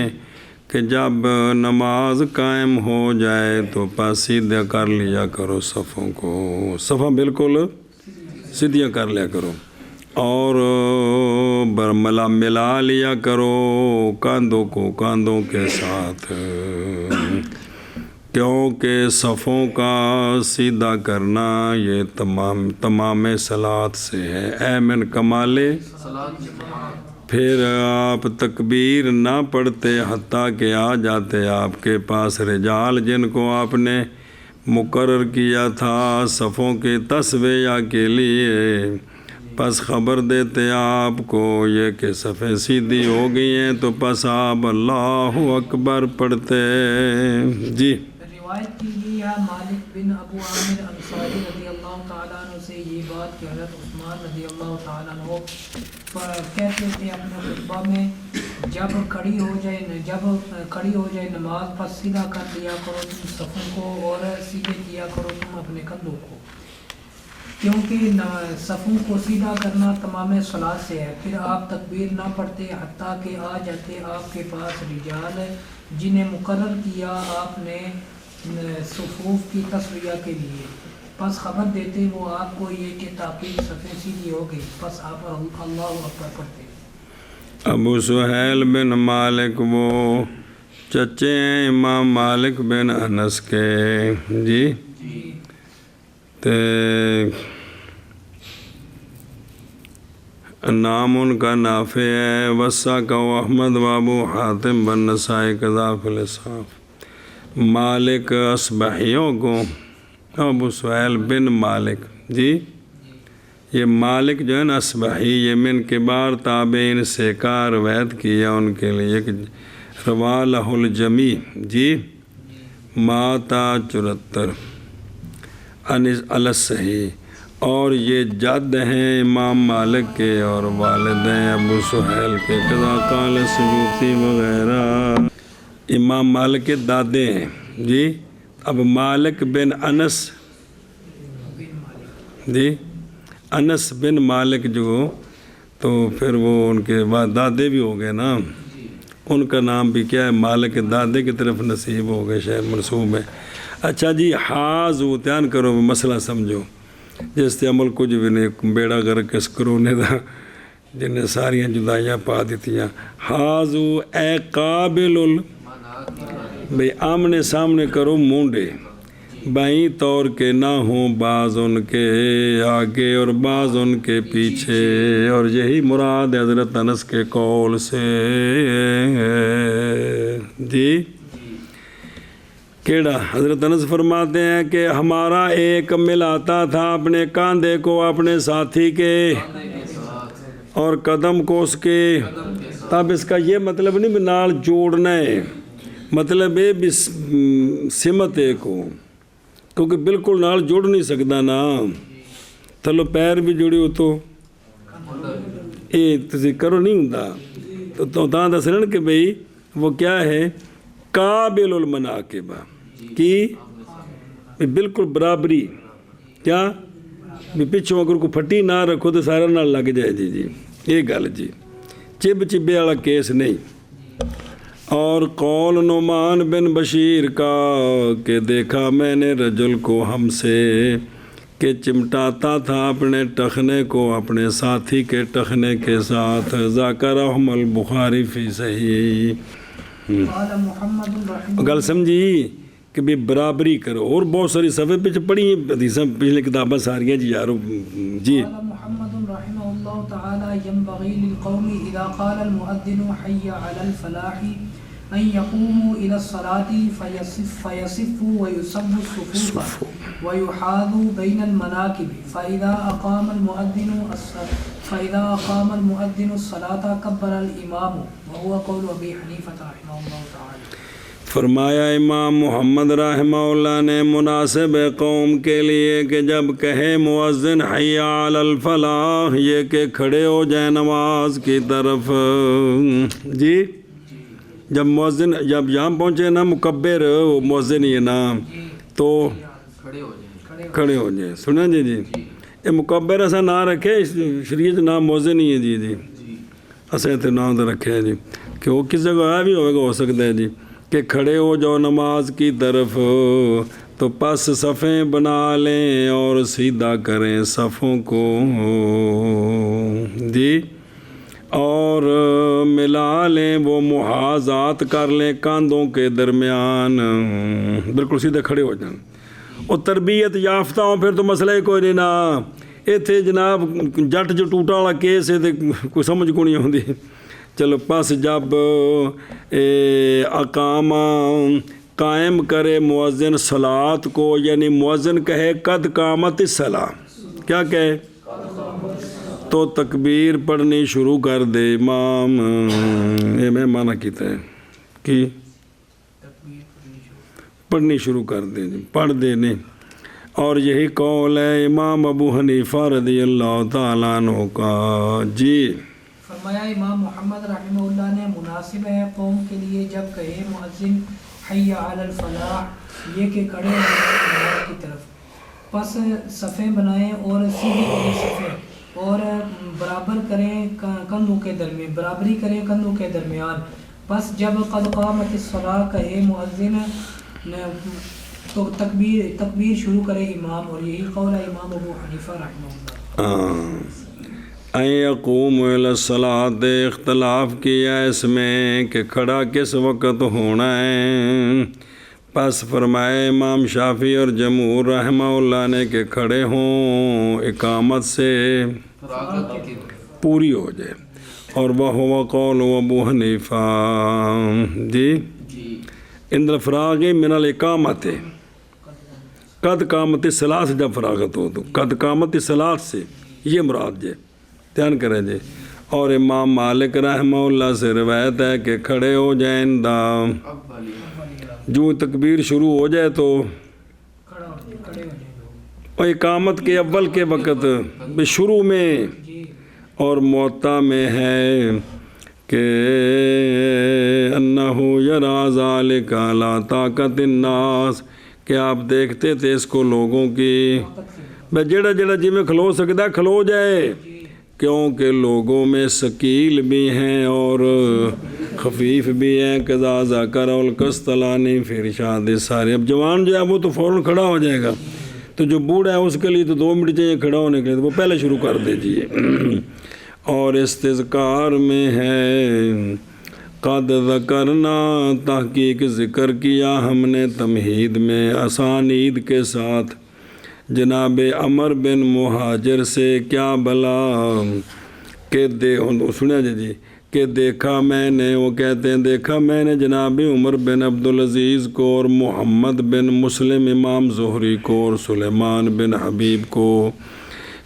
کہ جب نماز قائم ہو جائے تو پس سیدھا کر لیا کرو صفوں کو، صفحہ بالکل سیدھیاں کر لیا کرو اور ملا لیا کرو کاندھوں کو کاندھوں کے ساتھ، کیونکہ صفوں کا سیدھا کرنا یہ تمام صلاۃ سے ہے. اے من کمال. پھر آپ تکبیر نہ پڑھتے حتیٰ کہ آ جاتے آپ کے پاس رجال جن کو آپ نے مقرر کیا تھا صفوں کے تسویہ کے لیے، پس خبر دیتے آپ کو یہ کہ صفیں سیدھی ہو گئی ہیں تو پس آپ اللہ اکبر پڑھتے. جی روایت کی گئی ہے مالک بن ابو عامر انصاری رضی اللہ تعالیٰ عنہ سے یہ بات کہ حضرت عثمان رضی اللہ تعالیٰ عنہ کہتے تھے اپنے خطبہ میں جب کھڑی ہو جائے نماز پس سیدھا کر لیا کرو تم صفوں کو اور سیدھے کیا کرو تم اپنے کندھوں کو، کیونکہ صفوں کو سیدھا کرنا تمام صلاۃ سے ہے. پھر آپ تکبیر نہ پڑھتے حتیٰ کہ آ جاتے آپ کے پاس رجال جنہیں مقرر کیا آپ نے صفوف کی تسویہ کے لیے، پس خبر دیتے وہ آپ کو یہ کہ تاکہ صفیں سیدھی ہو گئی، پس آپ اللہ اکبر پڑھتے. ابو سہیل بن مالک وہ چچے ہیں امام مالک بن انس کے جی تے نام ان کا نافع ہے وسا کا احمد بابو حاتم بن نسائی قذاف الصاف مالک اصبحیوں کو ابو سہیل بن مالک جی یہ مالک جو ہے نا اصبحی یہ من کبار تابعین سے کا روایت کیا ان کے لیے کہ روا لہ الجمی جی ماتا 74 الصحیح اور یہ جد ہیں امام مالک کے اور والد ہیں ابو سہیل کے قضا قال سیوطی وغیرہ امام مالک کے دادے ہیں جی اب مالک بن انس جی انس بن مالک جو تو پھر وہ ان کے بعد دادے بھی ہو گئے نا ان کا نام بھی کیا ہے مالک دادے کی طرف نصیب ہو گئے شاید منسوب ہے اچھا جی حاض دھیان کرو مسئلہ سمجھو جس سے عمل کچھ بھی نہیں بیڑا گر کس کرونے دا جنہیں ساریاں جدائیاں پا دیتیاں حاضو اے قابل بھئی آمنے سامنے کرو مونڈے بائیں طور کے نہ ہوں بعض ان کے آگے اور بعض ان کے پیچھے اور یہی مراد حضرت انس کے قول سے جی کیڑا حضرت انس فرماتے ہیں کہ ہمارا ایک ملاتا تھا اپنے کاندھے کو اپنے ساتھی کے اور قدم کو اس کے تب اس کا یہ مطلب نہیں نال جوڑنا ہے مطلب ہے بھی سمت ایک ہو کیونکہ بالکل نال جوڑ نہیں سکتا نا تھلو پیر بھی جڑی ہو تو تسی کرو نہیں ہوں تو تاں دس رہن کہ بھئی وہ کیا ہے قابل المناقب کی بالکل برابری کیا بھی پچھوں اگر کو پھٹی نہ رکھو تو سارا نہ لگ جائے جی جی یہ گل جی چب چبے والا کیس نہیں اور قول نعمان بن بشیر کا کہ دیکھا میں نے رجل کو ہم سے کہ چمٹاتا تھا اپنے ٹخنے کو اپنے ساتھی کے ٹخنے کے ساتھ ذاکرہم البخاری فی صحیح گل سمجھی کہ بھی برابری کرو اور بہت ساری صفحے پہ پڑھی حدیثیں پچھلے کتابیں ساریاں جی یارو جی محمد رحمہ اللہ تعالی ينبغي للقوم اذا قال المؤذن حي على الفلاح ان يقوموا الى الصلاة فيصفوا ويصبوا الصفوف ويحاذوا بين المناكب فاذا اقام المؤذن الصلاة كبر الامام وهو قول ابي حنیفہ رحمہ اللہ تعالی فرمایا امام محمد رحمہ اللہ نے مناسب قوم کے لیے کہ جب کہے مؤذن حی علی الفلاح یہ کہ کھڑے ہو جائیں نماز کی طرف جی جب مؤذن جب یہاں پہنچے نا مکبر مؤذن یہ نام تو کھڑے ہو جائیں سنیں جی جی یہ مکبر ایسا نہ رکھے شریعت نام مؤذن ہی ہے جی جی ایسے تو نام تو رکھے جی کہ وہ کس جگہ بھی ہوگا ہو سکتا ہے جی کہ کھڑے ہو جاؤ نماز کی طرف تو پس صفیں بنا لیں اور سیدھا کریں صفوں کو جی اور ملا لیں وہ محاذات کر لیں کاندھوں کے درمیان بالکل سیدھے کھڑے ہو جائیں اور تربیت یافتہ ہوں پھر تو مسئلہ ہی کوئی نہیں نا اتنے جناب جٹ جو ٹوٹا والا کیس ہے تو کوئی سمجھ کو نہیں ہوندی چلو پس جب اقامہ قائم کرے مؤذن صلاۃ کو یعنی مؤذن کہے قد قامت الصلاۃ کیا کہے تو تکبیر پڑھنی شروع کر دے امام یہ میں معنی کیتا ہے کہ پڑھنی شروع کر دے پڑھ دے نہیں اور یہی قول ہے امام ابو حنیفہ رضی اللہ تعالیٰ عنہ کا جی فرمایا امام محمد رحمہ اللہ نے مناسب ہے قوم کے لیے جب کہے مؤذن حی علی الفلاح یہ کہ کھڑے ہوں کی طرف پس صفیں بنائیں اور سیدھی کریں صفیں اور برابر کریں کندھوں کے درمیان برابری کریں کندھوں کے درمیان پس جب قد قامت الصلاۃ کہے مؤذن تو تکبیر شروع کرے امام اور یہی قول ہے امام ابو حنیفہ رحمہ اللہ ان یقوم الی الصلاۃ، اختلاف کیا اس میں کہ کھڑا کس وقت ہونا ہے، پس فرمائے امام شافعی اور جمہور رحمہ اللہ نے کہ کھڑے ہوں اقامت سے فراغت کے پوری ہو جائے، اور وہ قول ابو حنیفہ جی جی ان الفراغ من الاقامت، قد قامت الصلاۃ سے جب فراغت ہو تو قد قامت الصلاۃ سے یہ مراد جے دھیان کریں جی۔ اور امام مالک رحمہ اللہ سے روایت ہے کہ کھڑے ہو جائیں دا اولی جو تکبیر شروع ہو جائے تو کھڑے ہو جائیں اور اقامت کے اول کے وقت شروع میں، جی اور موطا میں ہے کہ انہو یرا ذالک علی طاقت الناس، کہ آپ دیکھتے تھے اس کو لوگوں کی بھئی جڑا جڑا جی میں کھلو سکتا ہے کھلو جائے، کیونکہ لوگوں میں ثقیل بھی ہیں اور خفیف بھی ہیں، قضا ذکر القسطلانی فی ارشاد الساری۔ اب جوان جو ہے وہ تو فوراً کھڑا ہو جائے گا، تو جو بوڑھا ہے اس کے لیے تو 2 منٹ چاہیے کھڑا ہونے کے لیے، تو وہ پہلے شروع کر دیجیے۔ اور استذکار میں ہے قد ذکرنا، تحقیق ذکر کیا ہم نے تمہید میں اسانید کے ساتھ جناب عمر بن مہاجر سے، کیا بلا کہ سنیا جی کہ دیکھا میں نے، وہ کہتے ہیں دیکھا میں نے جناب عمر بن عبدالعزیز کو اور محمد بن مسلم امام زہری کو اور سلیمان بن حبیب کو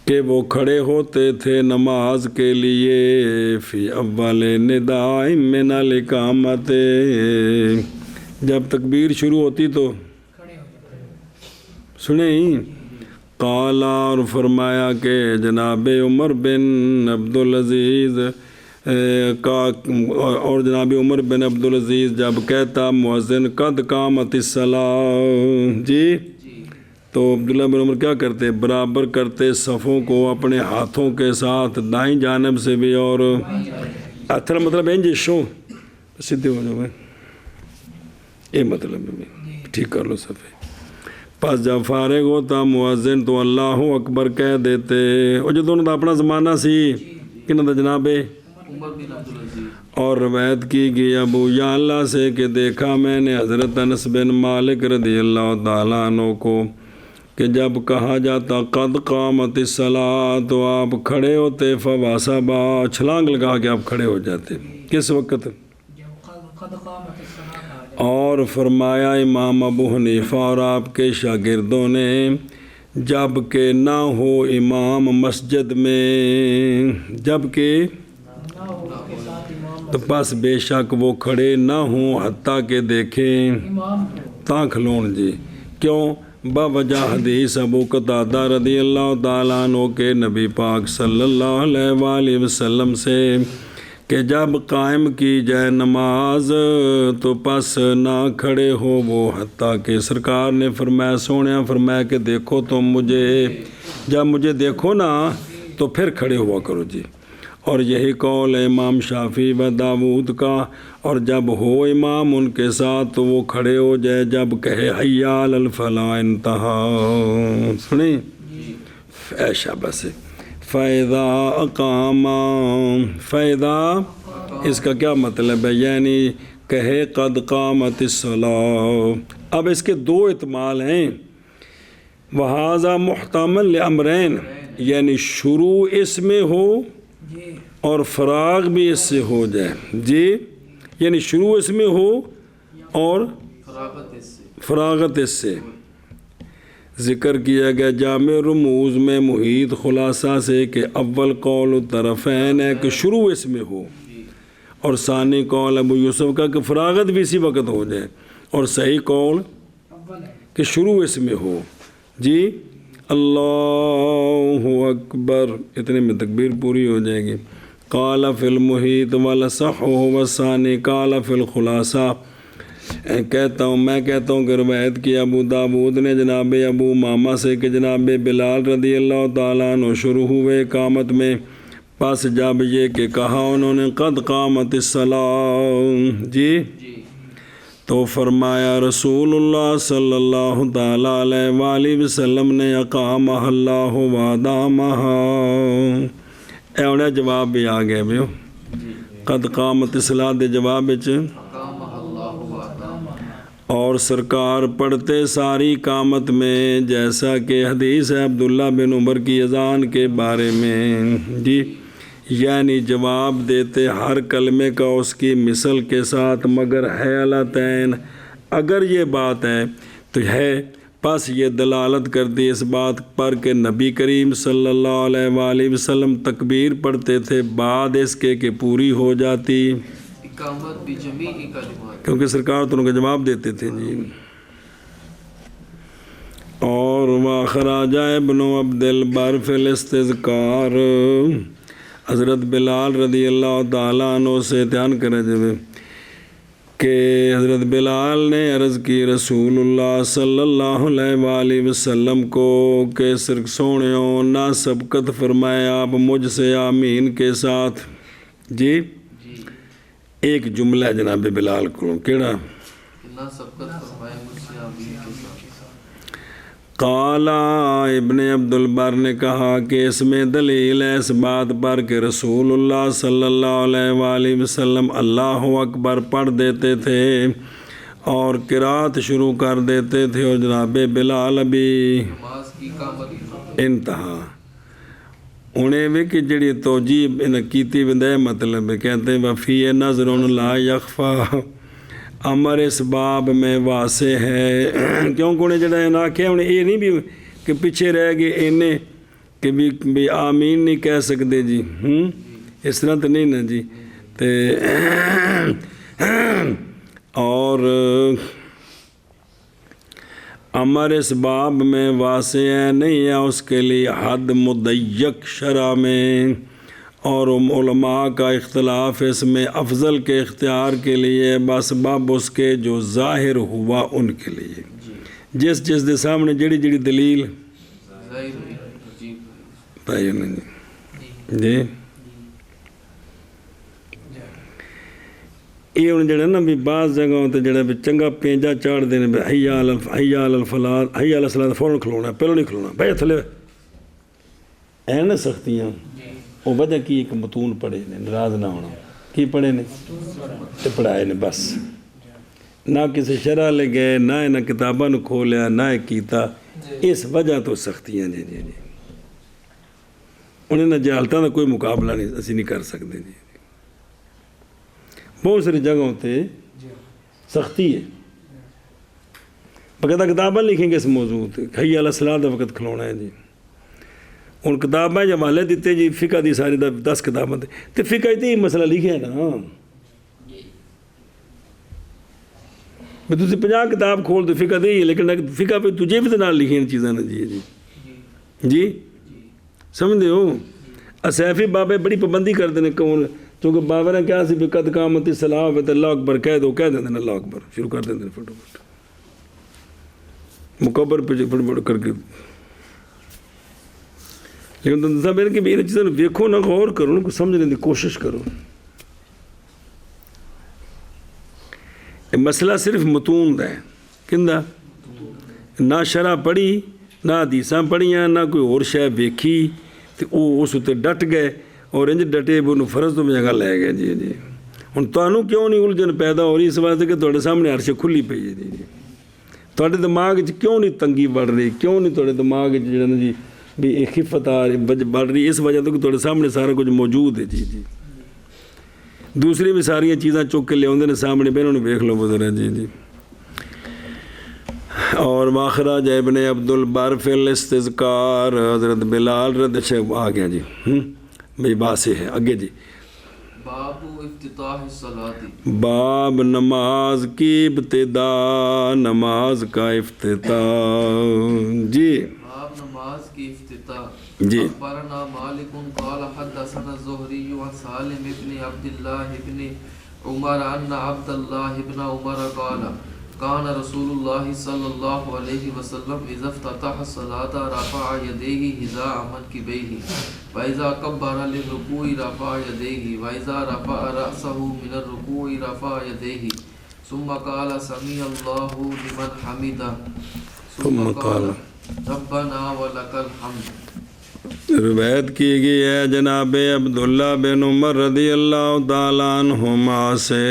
کہ وہ کھڑے ہوتے تھے نماز کے لیے فی اول نداء من الاقامت، جب تکبیر شروع ہوتی تو سنیں قالا، اور فرمایا کہ جناب عمر بن عبدالعزیز کا، اور جناب عمر بن عبدالعزیز جب کہتا مؤذن قد قامت الصلاۃ جی، تو عبداللہ بن عمر کیا کرتے، برابر کرتے صفوں کو اپنے ہاتھوں کے ساتھ دائیں جانب سے بھی، اور اتھر مطلب انج شو سیدھے ہو جاؤ، یہ مطلب ہے ٹھیک کر لو صفے۔ پس جب فارغ ہوتا مؤذن تو اللہ اکبر کہہ دیتے، اور جو دونوں دا اپنا زمانہ سی کنہ دا جناب عمر بن عبدالعزیز، اور روایت کی گئی ابو یعلا سے کہ دیکھا میں نے حضرت انس بن مالک رضی اللہ تعالیٰ عنہ کو کہ جب کہا جاتا قد قامت الصلاۃ تو آپ کھڑے ہوتے، فواسبا چھلانگ لگا کے آپ کھڑے ہو جاتے، کس وقت؟ جب قد قامت الصلاۃ، اور فرمایا امام ابو حنیفہ اور آپ کے شاگردوں نے جب کہ نہ ہو امام مسجد میں، جب کہ نہ ہو اس کے ساتھ امام تو پس بے شک وہ کھڑے نہ ہوں حتیٰ کہ دیکھیں امام کو تاں کھلون جی، کیوں؟ باوجہ حدیث ابو قتادہ رضی اللہ تعالیٰ عنہ کے نبی پاک صلی اللہ علیہ وآلہ وسلم سے کہ جب قائم کی جائے نماز تو پس نہ کھڑے ہو وہ، حتیٰ کہ سرکار نے فرمایا سونیا فرمایا کہ دیکھو تم مجھے، جب مجھے دیکھو نا تو پھر کھڑے ہوا کرو جی۔ اور یہی قول ہے امام شافعی و داود کا، اور جب ہو امام ان کے ساتھ تو وہ کھڑے ہو جائے جب کہے حی علی الفلاح انتہا، سنیں ایشا بس فَإِذَا أَقَامَ، فَإِذَا اس کا کیا مطلب ہے، یعنی کہے قد قامت الصلاۃ۔ اب اس کے 2 احتمال ہیں، وَهَذَا مُحْتَمَلٌ لِأَمْرَيْن، یعنی شروع اس میں ہو جی اور فراغ بھی اس سے ہو جائے جی، یعنی شروع اس میں ہو اور فراغت اس سے، فراغت اس سے۔ ذکر کیا گیا جامع رموز میں محیط خلاصہ سے کہ اول قول طرفین ہے کہ شروع اس میں ہو، اور ثانی قول ابو یوسف کا کہ فراغت بھی اسی وقت ہو جائے، اور صحیح قول اول ہے کہ شروع اس میں ہو جی۔ اللہ اکبر، اتنے میں تکبیر پوری ہو جائے گی۔ قال فی المحیط والاصح والثانی قال فی الخلاصہ، میں کہتا ہوں کہ روایت کی ابو داود نے جناب ابو ماما سے کہ جناب بلال رضی اللہ تعالیٰ عنہ شروع ہوئے اقامت میں، پس جب یہ کہ کہا انہوں نے قد قامت الصلاۃ جی، تو فرمایا رسول اللہ صلی اللہ تعالیٰ علیہ وآلہ وسلم نے اقامہ اللہ وادامہ، اے ہونا جواب بھی آ گیا بیو قد قامت اصلاح دے جواب وچ اور سرکار پڑھتے ساری قامت میں، جیسا کہ حدیث ہے عبداللہ بن عمر کی اذان کے بارے میں جی، یعنی جواب دیتے ہر کلمے کا اس کی مثل کے ساتھ، مگر حیلتین اگر یہ بات ہے تو ہے، پس یہ دلالت کرتی اس بات پر کہ نبی کریم صلی اللہ علیہ وآلہ وسلم تکبیر پڑھتے تھے بعد اس کے کہ پوری ہو جاتی، اقامت بجمیع کلمات، کیونکہ سرکار تو ان کا جواب دیتے تھے جی۔ اور وَأَخْرَجَ ابن عبد البر فی الاستذکار، حضرت بلال رضی اللہ تعالیٰ عنہ سے بیان کرے جب کہ حضرت بلال نے عرض کی رسول اللہ صلی اللہ علیہ وآلہ وسلم کو کہ سونیوں نہ سبقت فرمائے آپ مجھ سے آمین کے ساتھ جی۔ ایک جملہ ہے جناب بلال کو، کیڑا؟ نہ سبقت فرمائے مجھ سے آمین کے ساتھ۔ قال ابن عبد البر نے کہا کہ اس میں دلیل ہے اس بات پر کہ رسول اللہ صلی اللہ علیہ وآلہ وسلم اللہ اکبر پڑھ دیتے تھے اور قرات شروع کر دیتے تھے، اور جناب بلال ابھی نماز کی اقامت انتہا انہیں بھی کہ جڑی توجیب ان کیتی بندے مطلب کہتے ہیں وفی نظر لا یخفا، امر اس باب میں واضح ہے، کیونکہ انہیں جڑا ہے نا کہ انہیں یہ نہیں بھی کہ پیچھے رہ گئے انہیں کہ بھی آمین نہیں کہہ سکتے جی، اس طرح تو نہیں نا جی، اور امر اس باب میں واضح ہے، نہیں ہے اس کے لیے حد مضیق شرع میں، اور علماء کا اختلاف اس میں افضل کے اختیار کے لیے بس باب اس کے جو ظاہر ہوا ان کے لیے، جس جس دے سامنے جڑی جڑی دلیل بھائی جی یہ ہوں جڑا نا بھی بعض جگہوں تے جڑا بھی چنگا پینجا چاڑ دینے بھی حی علی الفلاح حی علی الصلاۃ فوراً کھلونا ہے، پہلو نہیں کھلونا بھائی تھلے اے نا سختیاں، وہ وجہ کی ایک متون پڑھے نے، ناراض نہ ہونا، کی پڑھے نے تے پڑھائے نے بس، نہ کسی شرح لے گئے، نہ انہیں کتاباں نو کھولیا، نہ کیتا، اس وجہ تو سختیاں جی جی جی انہیں نہ جہالتاں دا کوئی مقابلہ نہیں اسی نہیں کر سکتے جی، بہت ساری جگہوں تے سختی ہے، باقاعدہ کتاباں لکھیں گے اس موضوع تے حی علی الصلاۃ دا وقت کھلونا ہے جی، ان کتاباں جب حوالے دیتے جی فقہ دی ساری 10 کتاباں تے فقہ تے ہی مسئلہ لکھے ہے نا، میں تسی 50 کتاب کھول دے فقہ دے ہی ہے، لیکن فقہ پہ تجھے بھی نال لکھی ہیں چیزاں جی جی جی سمجھ دے ہو، اسیفی بابے بڑی پابندی کر دینے کون، چونکہ بابا نے کیا سی بھی قد قامت الصلاۃ ہوئے تو اللہ اکبر کہہ دو، کہہ دیندے اللہ اکبر شروع کر دیندے فٹو فٹ مکبر پہ فٹ فٹ کر کے، لیکن تم دسا میرے کہ بھی ان چیزوں نے دیکھو نہ غور کرو، ان کو سمجھنے کی کوشش کرو، مسئلہ صرف متون دا ہے، کندہ نہ شرح پڑھی نہ حدیثاں پڑھیاں نہ کوئی اور شے ویکھی تو وہ اس تے ڈٹ گئے، اور انج ڈٹے بھی انہوں فرض تو میں جگہ لے گئے جی جی، ہن تانوں کیوں نہیں الجھن پیدا ہو رہی، اس واسطے کہ تواڈے سامنے عرش کھلی پئی ہے جی جی، تواڈے دماغ وچ کیوں نہیں تنگی بڑھ رہی، کیوں نہیں تواڈے دماغ وچ جڑا نا جی بھی ایک خفت آ رہی بڑھ رہی، اس وجہ تو کہ تواڈے سامنے سارا کچھ موجود ہے جی جی، دوسری بھی ساری چیزاں چک کے لے آتے ہیں سامنے پہ، انہوں نے ویکھ لو بزر جی جی۔ اور واخرج ابن عبد البر فی الاستذکار، حضرت بلال رضی اللہ آ گیا جی، بھئی بات سے ہے آگے جی، باب افتتاح الصلاۃ، باب نماز کی ابتدا، نماز کا افتتاح جی، باب نماز کی افتتاح جی۔ اخبرنا مالک قال حدثنا الزهري عن سالم بن عبد الله بن عمر ان عبد الله بن عمر قال كان رسول الله صلى الله عليه وسلم اذا افتتح الصلاة رفع يديه حذاء منكبيه واذا كبر للركوع رفع يديه واذا رفع رأسه من الركوع رفع يديه ثم قال سمع الله لمن حمده ثم قال ربنا ولك الحمد۔ روایت کی گئی ہے جناب عبداللہ بن عمر رضی اللہ تعالیٰ عنہما سے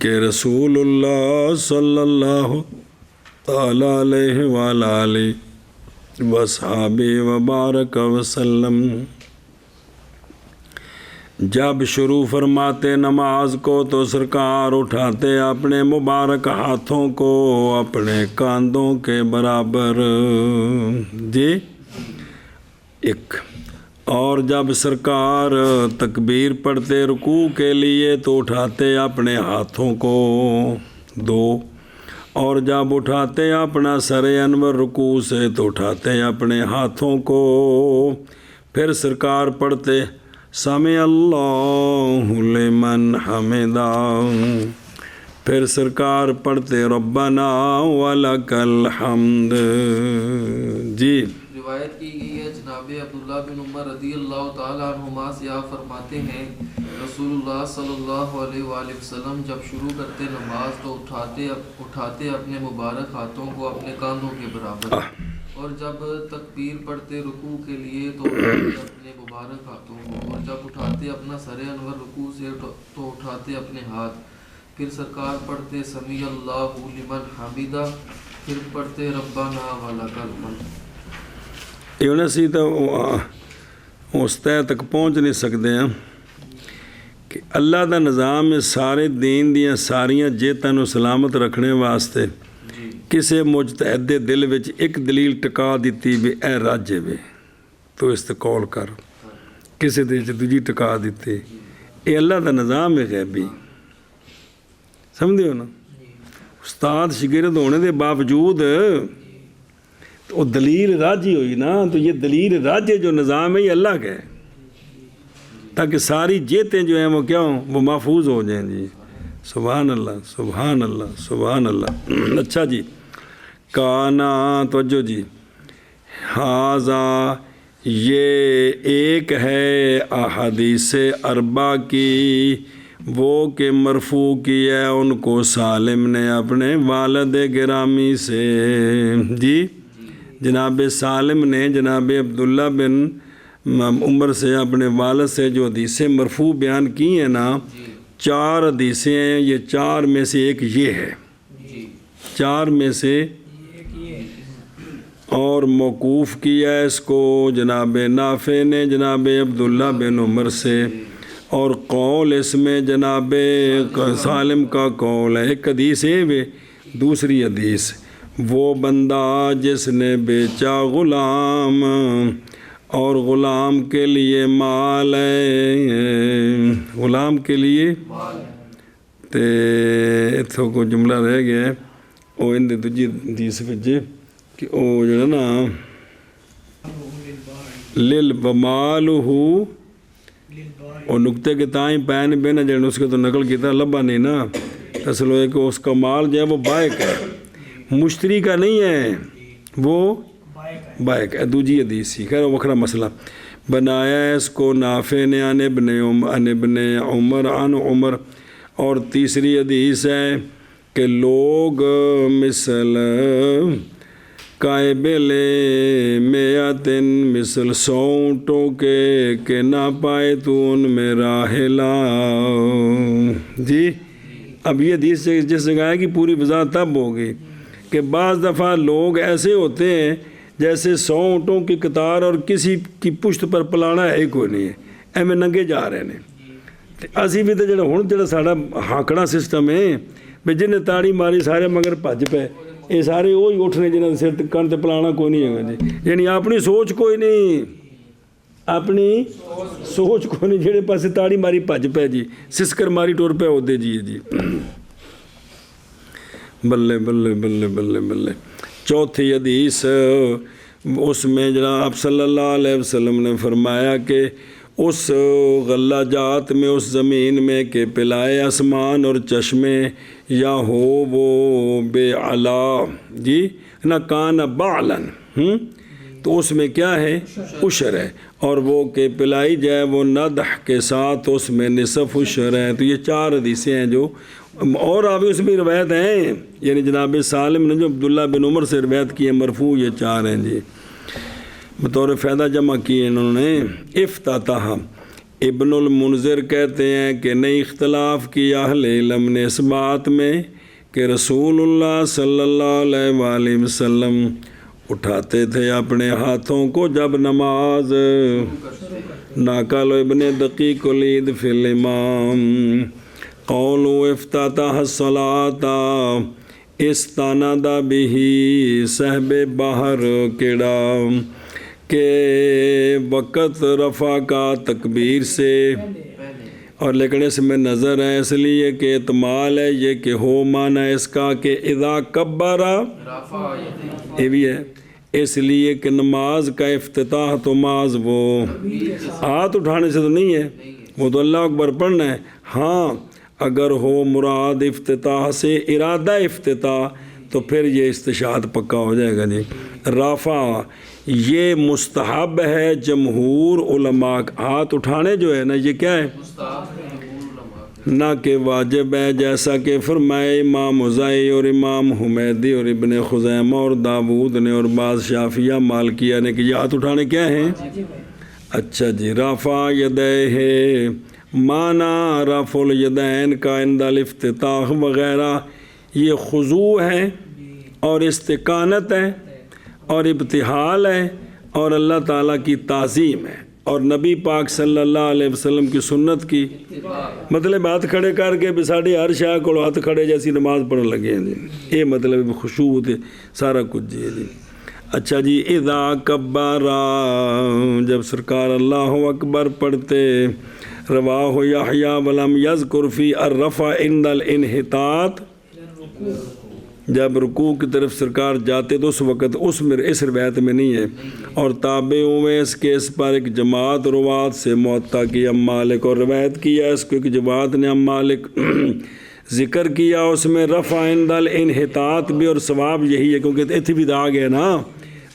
کہ رسول اللہ صلی اللہ تعالیٰ علیہ وآلہ وصحابہ وبارک وسلم جب شروع فرماتے نماز کو تو سرکار اٹھاتے اپنے مبارک ہاتھوں کو اپنے کاندھوں کے برابر جی ایک، اور جب سرکار تکبیر پڑھتے رکوع کے لیے تو اٹھاتے اپنے ہاتھوں کو دو، اور جب اٹھاتے اپنا سر انور رکوع سے تو اٹھاتے اپنے ہاتھوں کو، پھر سرکار پڑھتے سمع اللہ لمن حمدہ، پھر سرکار پڑھتے ربنا ولک الحمد جی۔ روایت کی گئی ہے جناب عبداللہ بن عمر رضی اللہ تعالیٰ عنہما سے آپ فرماتے ہیں رسول اللہ صلی اللہ علیہ وآلہ وسلم جب شروع کرتے نماز تو اٹھاتے اپنے مبارک ہاتھوں کو اپنے کاندھوں کے برابر، اور جب تکبیر پڑھتے رکوع کے لیے تو اٹھاتے اپنے مبارک ہاتھوں کو، اور جب اٹھاتے اپنا سر انور رکوع سے تو اٹھاتے اپنے ہاتھ، پھر سرکار پڑھتے سمیع اللہ لمن حمیدہ، پھر پڑھتے ربنا ولک الحمد۔ یہ سی تو اس طے تک پہنچ نہیں سکتے ہیں کہ اللہ دا نظام ہے سارے دین دیاں ساریاں جیتاں نو سلامت رکھنے واسطے کسے مجتہد دے دل وچ ایک دلیل ٹکا دیتی بھی اے راجے وے تو استقول کر، کسے دے وچ دوجی ٹکا دیتی، اے اللہ دا نظام ہے غیبی، سمجھے ہو نا؟ استاد شاگرد ہونے دے باوجود تو دلیل راجی ہوئی نا، تو یہ دلیل راجے جو نظام ہے یہ اللہ کا ہے تاکہ ساری جیتیں جو ہیں وہ کیا ہوں، وہ محفوظ ہو جائیں جی۔ سبحان اللہ سبحان اللہ سبحان اللہ۔ اچھا جی، کانا توجہ جی، ہاذا یہ ایک ہے احادیث اربع کی وہ کہ مرفوع کی ہے ان کو سالم نے اپنے والد گرامی سے جی، جناب سالم نے جناب عبداللہ بن عمر سے اپنے والد سے جو حدیثیں مرفوع بیان کی ہیں نا، 4 حدیثیں ہیں، یہ 4 میں سے ایک یہ ہے، 4 میں سے اور موقوف کیا ہے اس کو جناب نافع نے جناب عبداللہ بن عمر سے، اور قول اس میں جناب سالم کا قول ہے۔ ایک حدیث ہے وہ، دوسری حدیث وہ بندہ جس نے بیچا غلام اور غلام کے لیے مال ہے، غلام کے لیے تے اتھوں کو جملہ رہ گیا ہے وہ ان دوجی حدیث وچ کہ وہ جو نا لل بمالہ اور نقطے کے تائیں پین بین جن اس کے تو نقل کیتا لبا نہیں نا، اصل ہے کہ اس کا مال جو ہے وہ بائق ہے، مشتری کا نہیں ہے، وہ بائق ہے۔ دوجی حدیث سی، خیر وکھرا مسئلہ بنایا ہے اس کو نافع نے عن ابن عمر عن عمر، اور تیسری حدیث ہے کہ لوگ مثل قائبل میاتن مثل 100 اونٹوں کے کہ نہ پائے تو ان میں راحلہ جی۔ اب یہ حدیث سے جس جگہ ہے کہ پوری وضاحت تب ہوگی کہ بعض دفعہ لوگ ایسے ہوتے ہیں جیسے 100 اونٹوں کی قطار اور کسی کی پشت پر پلانا ہے کوئی نہیں ہے، ایویں ننگے جا رہے ہیں۔ اسی بھی تو جڑا ہوں جڑا ساڈا ہانکڑا سسٹم ہے بھی جنہیں تاڑی ماری سارے مگر بھج پے، یہ سارے وہی اٹھنے جنہوں سر کن تے پلانا کوئی نہیں ہے جی، یعنی اپنی سوچ کوئی نہیں، اپنی سوچ کوئی نہیں، جہے پاسے تاڑی ماری بھج پے جی، سسکر ماری ٹور پے ہوتے جی جی بلے بلے بلے بلے بلے۔ چوتھی حدیث اس میں جناب صلی اللہ علیہ وسلم نے فرمایا کہ اس غلہ جات میں اس زمین میں کہ پلائے آسمان اور چشمے یا ہو وہ بے علا جی نہ کان بعلن، تو اس میں کیا ہے عشر ہے، اور وہ کہ پلائی جائے وہ ندح کے ساتھ اس میں نصف عشر ہے۔ تو یہ 4 حدیثیں ہیں جو اور ابھی اس میں روایت ہیں، یعنی جناب سالم نے جو عبداللہ بن عمر سے روایت کی ہے مرفوع، یہ 4 ہیں جی۔ بطور فائدہ جمع کیے انہوں نے افتتاح۔ ابن المنذر کہتے ہیں کہ نہیں اختلاف کیا اہل علم نے اس بات میں کہ رسول اللہ صلی اللہ علیہ وآلہ وسلم اٹھاتے تھے اپنے ہاتھوں کو جب نماز ناقل ابن دقیق العید فی الامام قولو افتتاح الصلاة استند به صحب بحر کیڑا کہ وقت رفع کا تکبیر سے اور لیکن اس میں نظر ہے اس لیے کہ احتمال ہے یہ کہ ہو معنی اس کا کہ اذا کبرا یہ بھی ہے اس لیے کہ نماز کا افتتاح تو ماز وہ ہاتھ اٹھانے سے تو نہیں ہے، وہ تو اللہ اکبر پڑھنا ہے۔ ہاں اگر ہو مراد افتتاح سے ارادہ افتتاح تو پھر یہ استشہاد پکا ہو جائے گا جی۔ رافع یہ مستحب ہے جمہور علماء، ہاتھ اٹھانے جو ہے نا یہ کیا ہے نہ کہ واجب ہے، جیسا کہ فرمائے امام مزائی اور امام حمیدی اور ابن خزیمہ اور داود نے اور بعض شافعیہ مالکیہ نے کہ یہ ہاتھ اٹھانے کیا ہیں؟ اچھا جی۔ رافع یدیہ معنی رفع الیدین کا عند الافتتاح وغیرہ یہ خضوع ہے اور استقانت ہے اور ابتحال ہے اور اللہ تعالیٰ کی تعظیم ہے اور نبی پاک صلی اللہ علیہ وسلم کی سنت کی مطلب ہاتھ کھڑے کر کے بساڑی ہر شاہ کو ہاتھ کھڑے جیسی نماز پڑھنے لگے ہیں جی، یہ مطلب خشوع تھے سارا کچھ جی۔ اچھا جی اذا کبرا جب سرکار اللہ اکبر پڑھتے، رواہ یحییٰ ولم یذکر فی الرفع عند الانحطاط جب رکوع کی طرف سرکار جاتے تو اس وقت اس روایت میں نہیں ہے، اور تابعوں میں اس کے اس پر ایک جماعت روات سے موطا کی ام مالک اور روایت کیا اس کو ایک جماعت نے ام مالک ذکر کیا اس میں رفع عند الانحطاط بھی، اور ثواب یہی ہے کیونکہ اتھی بھی آ گیا نا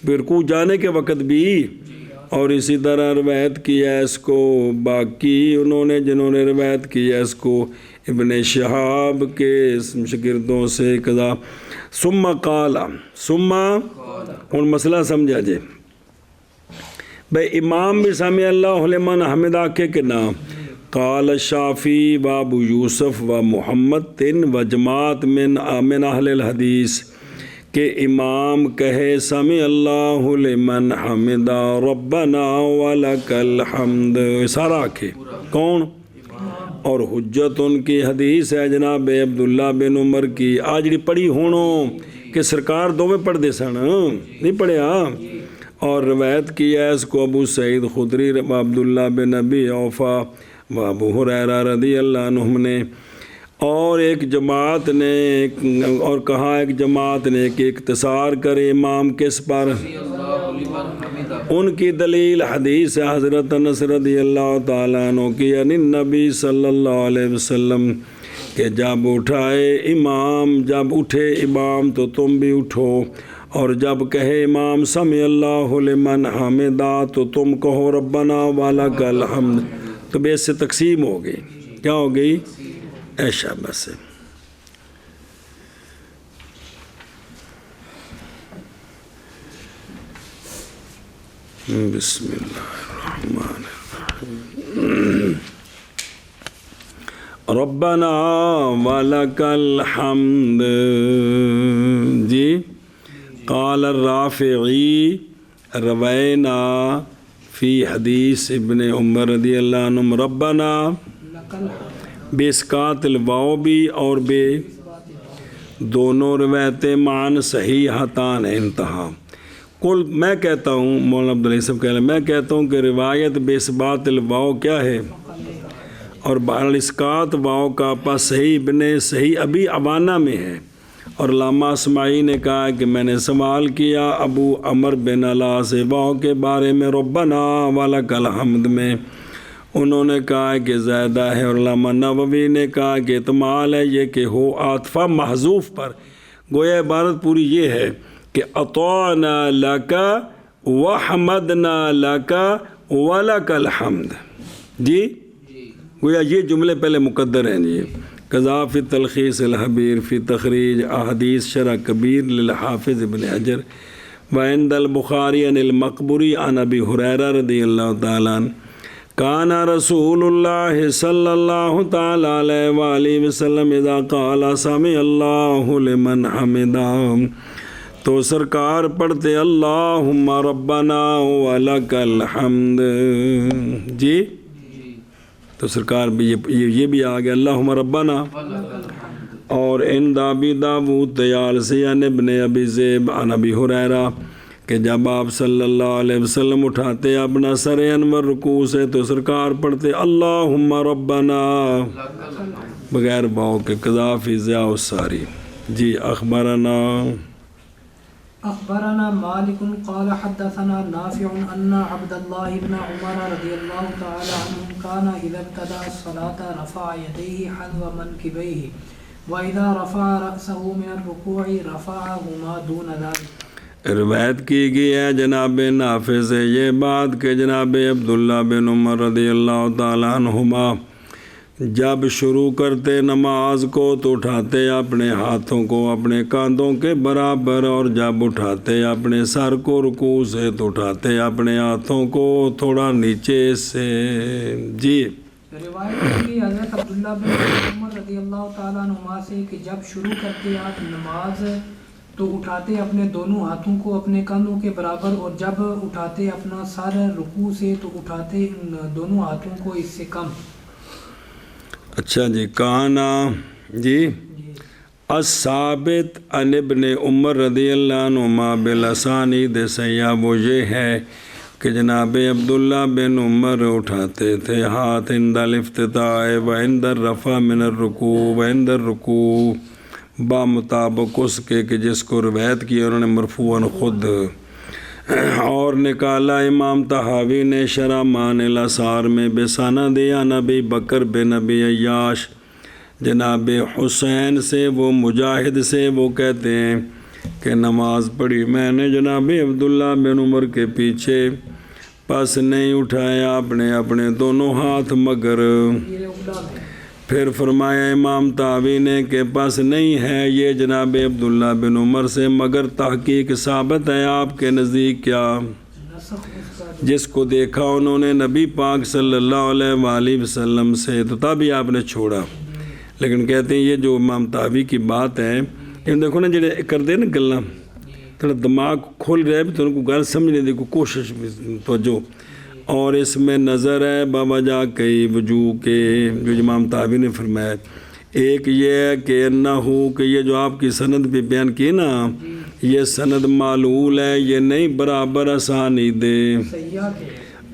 رکوع جانے کے وقت بھی، اور اسی طرح روایت کیا اس کو باقی انہوں نے جنہوں نے روایت کیا اس کو ابن شہاب کے شاگردوں سے قضا ثم قال ثم ہن مسئلہ سمجھا جے بھئی امام بھی سمع اللہ لمن حمدہ کے نام قال شافی و ابو یوسف و محمد تن و جماعت من اہل الحدیث کہ امام کہے سمع اللہ لمن حمدہ ربنا ولک الحمد سارا آکھے کون؟ اور حجت ان کی حدیث ہے جناب عبداللہ بن عمر کی آجڑی پڑھی ہونوں کہ سرکار دو میں پڑھ دے سن نہیں پڑھیا، اور روایت کیا ہے اس کو ابو سعید خدری و عبداللہ بن ابی اوفا و ابو ہریرہ رضی اللہ عنہم نے، اور ایک جماعت نے اور کہا ایک جماعت نے کہ اختصار کرے امام کس پر، ان کی دلیل حدیث حضرت انس رضی اللہ تعالیٰ عنہ کی یعنی نبی صلی اللہ علیہ وسلم کہ جب اٹھے امام تو تم بھی اٹھو، اور جب کہے امام سمع اللہ لمن حمدہ تو تم کہو ربنا ولک الحمد، تو بے سے تقسیم ہو گئی، کیا ہو گئی؟ ایشا بس ہے۔ بسم اللہ الرحمن الرحیم ربنا ولک الحمد جی۔ قال الرافعی روینا فی حدیث ابن عمر رضی اللہ عنہ ربنا بے اسقاط الواو بھی اور بے دونوں روایتیں مان صحیح حتان انتہا۔ کل میں کہتا ہوں مولانا عبدالعزیز صاحب کہہ رہے ہیں میں کہتا ہوں کہ روایت بے اثبات الواو کیا ہے، اور بہرحال اسقاط واو کا پس صحیح ابن صحیح ابھی عوانہ میں ہے، اور علامہ اسماعی نے کہا کہ میں نے سوال کیا ابو عمر بن علا سے واو کے بارے میں ربنا ولک الحمد میں، انہوں نے کہا کہ زیادہ ہے، اور علامہ نووی نے کہا کہ احتمال ہے یہ کہ ہو عاطفہ محذوف پر، گویا عبارت پوری یہ ہے کہ اطعنا لک وحمدنا لک ولک الحمد جی، گویا یہ جملے پہلے مقدر ہیں جی۔ قضا فی تلخیص الحبیر فی تخریج احادیث شرح کبیر للحافظ ابن حجر وعند البخاری عن المقبری عن ابی ہریرہ رضی اللہ تعالیٰ عنہ کان رسول اللہ صلی اللہ تعالیٰ علیہ وآلہ وسلم اذا قال سمع اللہ لمن حمدہ تو سرکار پڑھتے اللہم ربنا ولک الحمد. جی تو سرکار بھی یہ بھی آ گیا اللہم ربنا. اور عند ابی داود طیالسی عن ابن ابی ذئب عن ابی ہریرہ کہ جب آپ صلی اللہ علیہ وسلم اٹھاتے اپنا سر انور رکوع سے تو سرکار پڑھتے اللہم ربنا بغیر باؤ کے قضا فی ضیاء الساری. جی اخبرنا مالک قال حدثنا نافع ان عبد الله بن عمر رضی اللہ تعالی عنہ كان اذا ابتدأ الصلاة رفع يديه حذو منكبيه واذا رفع رأسه من الركوع رفعهما دون ذلك. روایت کی گئی ہے جناب نافع سے یہ بات کہ جناب عبداللہ بن عمر رضی اللہ تعالیٰ عنہما جب شروع کرتے نماز کو تو اٹھاتے اپنے ہاتھوں کو اپنے کاندھوں کے برابر اور جب اٹھاتے اپنے سر کو رکوع سے تو اٹھاتے اپنے ہاتھوں کو تھوڑا نیچے سے. جی روایت کی حضرت عبداللہ بن عمر رضی اللہ تعالیٰ عنہما سے کہ جب شروع کرتے آپ نماز تو اٹھاتے اپنے دونوں ہاتھوں کو اپنے کندھوں کے برابر اور جب اٹھاتے اپنا سر رکوع سے تو اٹھاتے دونوں ہاتھوں کو اس سے کم. اچھا جی کانا جی الثابت عن ابن عمر رضی اللہ عنہما بالاسانید صحیحہ وہ یہ ہے کہ جناب عبداللہ بن عمر اٹھاتے تھے ہاتھ عند الافتتاح و عند الرفع من الرکوع و عند الرکوع با مطابق اس کے کہ جس کو روایت کی انہوں نے مرفوعاً خود. اور نکالا امام طحاوی نے شرح مان الاثار میں بسند نبی بکر بن نبی عیاش جناب حسین سے وہ مجاہد سے وہ کہتے ہیں کہ نماز پڑھی میں نے جناب عبداللہ بن عمر کے پیچھے پس نہیں اٹھایا اپنے دونوں ہاتھ مگر پھر فرمایا امام طحاوی نے کہ پس نہیں ہے یہ جناب عبداللہ بن عمر سے مگر تحقیق ثابت ہے آپ کے نزدیک کیا جس کو دیکھا انہوں نے نبی پاک صلی اللہ علیہ وآلہ وسلم سے تو تب ہی آپ نے چھوڑا. لیکن کہتے ہیں یہ جو امام طحاوی کی بات ہے یہ دیکھو نا جڑے کرتے نا گلاں تھوڑا دماغ کھول رہے بھی تو ان کو گل سمجھنے دی کوئی کوشش توجہ اور اس میں نظر ہے باوجہ کئی وجوہ کے جو امام طحاوی نے فرمایا. ایک یہ ہے کہ انہو کہ یہ جو آپ کی سند پہ بیان کی نا یہ سند معلول ہے یہ نہیں برابر اسانید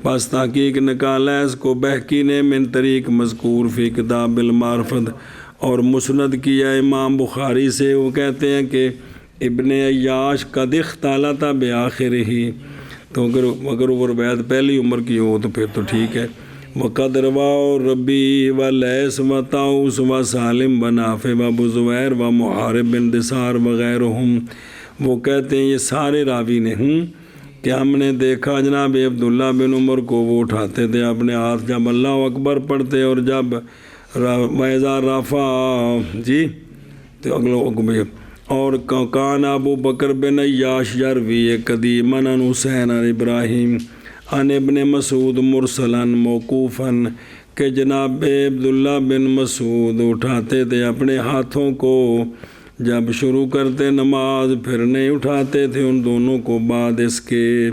بس تحقیق نکالا ہے اس کو بہقی نے من طریق مذکور فی کتاب المعرفت اور مسند کیا امام بخاری سے. وہ کہتے ہیں کہ ابن عیاش قد اختلط بآخرہ تو اگر وہ روایت پہلی عمر کی ہو تو پھر تو ٹھیک ہے. وقد رواہ ربی و لیس و طاؤس و سالم و نافع و ابو زبیر و محارب بن دثار وغیرہم وہ کہتے ہیں یہ سارے راوی نے کہ ہم نے دیکھا جناب عبداللہ بن عمر کو وہ اٹھاتے تھے اپنے ہاتھ جب اللہ اکبر پڑھتے اور جب وَإِذَا رَفَعَ جی تو اگلے اور کان ابو بکر بن عیاش یروی قدیماً عن حسین عن ابراہیم عن ابن مسعود مرسلاً موقوفاً کہ جناب عبداللہ بن مسعود اٹھاتے تھے اپنے ہاتھوں کو جب شروع کرتے نماز پھر نہیں اٹھاتے تھے ان دونوں کو بعد اس کے.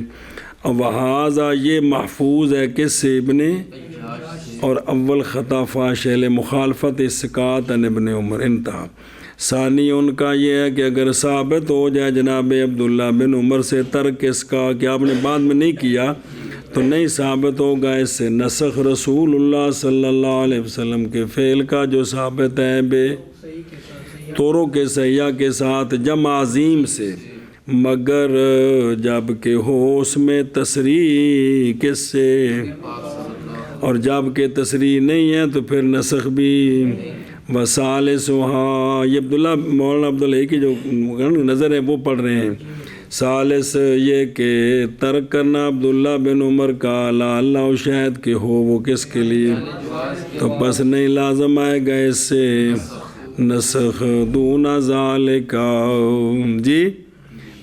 وہذا یہ محفوظ ہے کہ ابن اور اول خطا فاشل مخالفت اسقاط عن ابن عمر انتہا. ثانی ان کا یہ ہے کہ اگر ثابت ہو جائے جناب عبداللہ بن عمر سے ترک اس کا کہ آپ نے بعد میں نہیں کیا تو نہیں ثابت ہوگا اس سے نسخ رسول اللہ صلی اللہ علیہ وسلم کے فعل کا جو ثابت ہے بے طوروں کے صحیحہ کے ساتھ جمع عظیم سے مگر جب کہ ہو اس میں تصریح کس سے اور جب کہ تصریح نہیں ہے تو پھر نسخ بھی. وثالثھا یہ عبداللہ مولانا عبداللہ کی جو نظر ہے وہ پڑھ رہے ہیں. ثالث یہ کہ ترک کرنا عبداللہ بن عمر کا لا اللہ شاید کہ ہو وہ کس کے لیے تو پس نہیں لازم آئے گا اس سے نسخ دون ذالک جی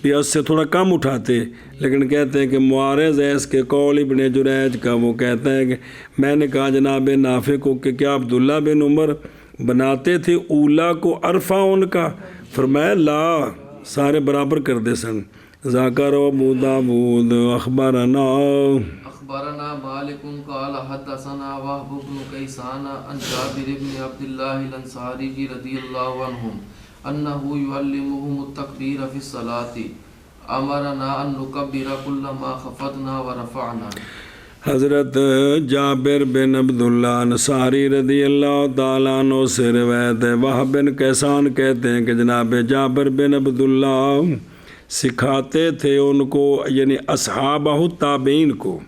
یا اس سے تھوڑا کم اٹھاتے، لیکن کہتے ہیں کہ معارض ہے اس کے قول ابن جریج کا، وہ کہتا ہے کہ میں نے کہا جناب نافع کو کہ کیا عبداللہ بن عمر بناتے تھے اولا کو عرفہ ان کا؟ فرمایا لا، سارے برابر کر دے سن۔ ذاکر ابو داود اخبرنا مالک قال حدثنا وهب بن كيسان عن جابر بن عبد الله الانصاري رضي الله عنهم انه يعلمهم التكبير في الصلاة امرنا ان نكبر كلما خفضنا ورفعنا۔ حضرت جابر بن عبداللہ انصاری رضی اللہ تعالیٰ عنہ سے روایت ہے، وہب بن کیسان کہتے ہیں کہ جناب جابر بن عبداللہ سکھاتے تھے ان کو، یعنی اصحابہ تابعین کو،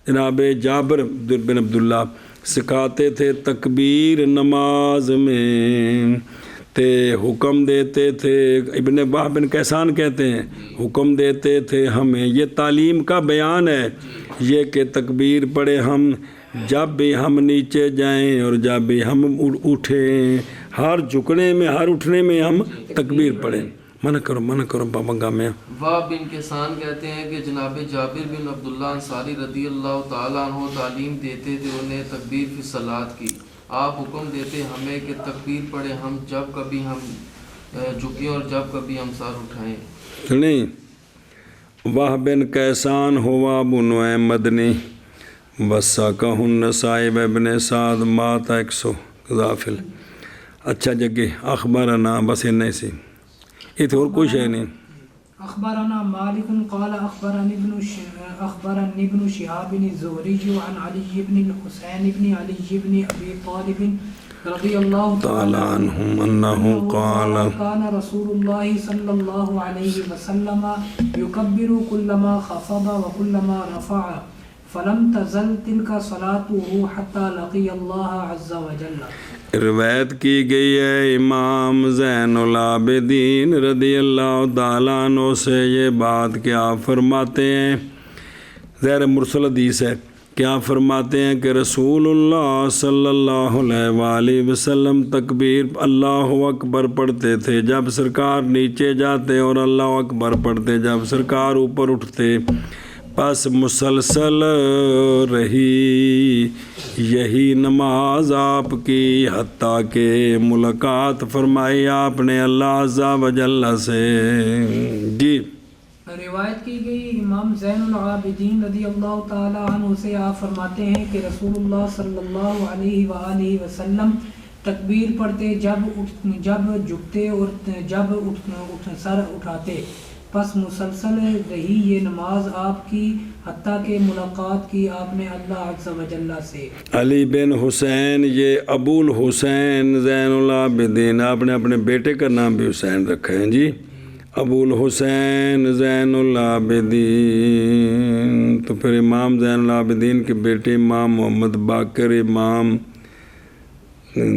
جناب جابر بن عبداللہ سکھاتے تھے تکبیر نماز میں، تے حکم دیتے تھے، ابن وہب بن کیسان کہتے ہیں حکم دیتے تھے ہمیں، یہ تعلیم کا بیان ہے یہ کہ تکبیر پڑھے ہم جب بھی ہم نیچے جائیں اور جب بھی ہم اٹھیں، ہر جھکنے میں ہر اٹھنے میں ہم تکبیر پڑھیں۔ منع کرو پابنگا میں۔ وہب بن کیسان کہتے ہیں کہ جناب جابر بن عبداللہ انصاری رضی اللہ تعالیٰ عنہ تعلیم دیتے تھے انہیں تکبیر فی الصلاۃ کی، آپ حکم دیتے ہمیں کہ تکبیر پڑھے ہم جب کبھی ہم جھکیں اور جب کبھی ہم سر اٹھائیں۔ نہیں، وہب بن کیسان ہوا ابو نعیم مدنی وساقہ النسائی ابن سعد مات 100 غافل۔ اچھا جگہ اخبرنا، بس اتنا ہی سی، یہ تو اور کوئی شے نہیں۔ اخبرنا مالک قال اخبرني ابن شهاب الزهري عن علي بن الحسين بن علي بن ابي طالب رضي الله تعالى عنهم انه قال كان رسول الله صلى الله عليه وسلم يكبر كلما خفض وكلما رفع فلم تزل تلك صلاته حتى لقي الله عز وجل۔ روایت کی گئی ہے امام زین العابدین رضی اللہ تعالیٰ عنہ سے یہ بات کہ آپ فرماتے ہیں، زیر مرسل حدیث ہے، کیا فرماتے ہیں کہ رسول اللہ صلی اللہ علیہ وآلہ وسلم تکبیر اللہ اکبر پڑھتے تھے جب سرکار نیچے جاتے اور اللہ اکبر پڑھتے جب سرکار اوپر اٹھتے، پس مسلسل رہی یہی نماز آپ کی حتیٰ کہ ملاقات فرمائی آپ نے اللہ عز و جل سے۔ جی روایت کی گئی امام زین العابدین رضی اللہ تعالی عنہ سے، آپ فرماتے ہیں کہ رسول اللہ صلی اللہ علیہ وآلہ وسلم تکبیر پڑھتے جب جھکتے اور جب سر اٹھاتے، پس مسلسل رہی یہ نماز آپ کی حتیٰ کہ ملاقات کی آپ نے اللہ عز و جل سے۔ علی بن حسین، یہ ابو الحسین زین العابدین، آپ نے اپنے بیٹے کا نام بھی حسین رکھا ہے جی، ابو الحسین زین العابدین۔ تو پھر امام زین العابدین کے بیٹے امام محمد باقر، امام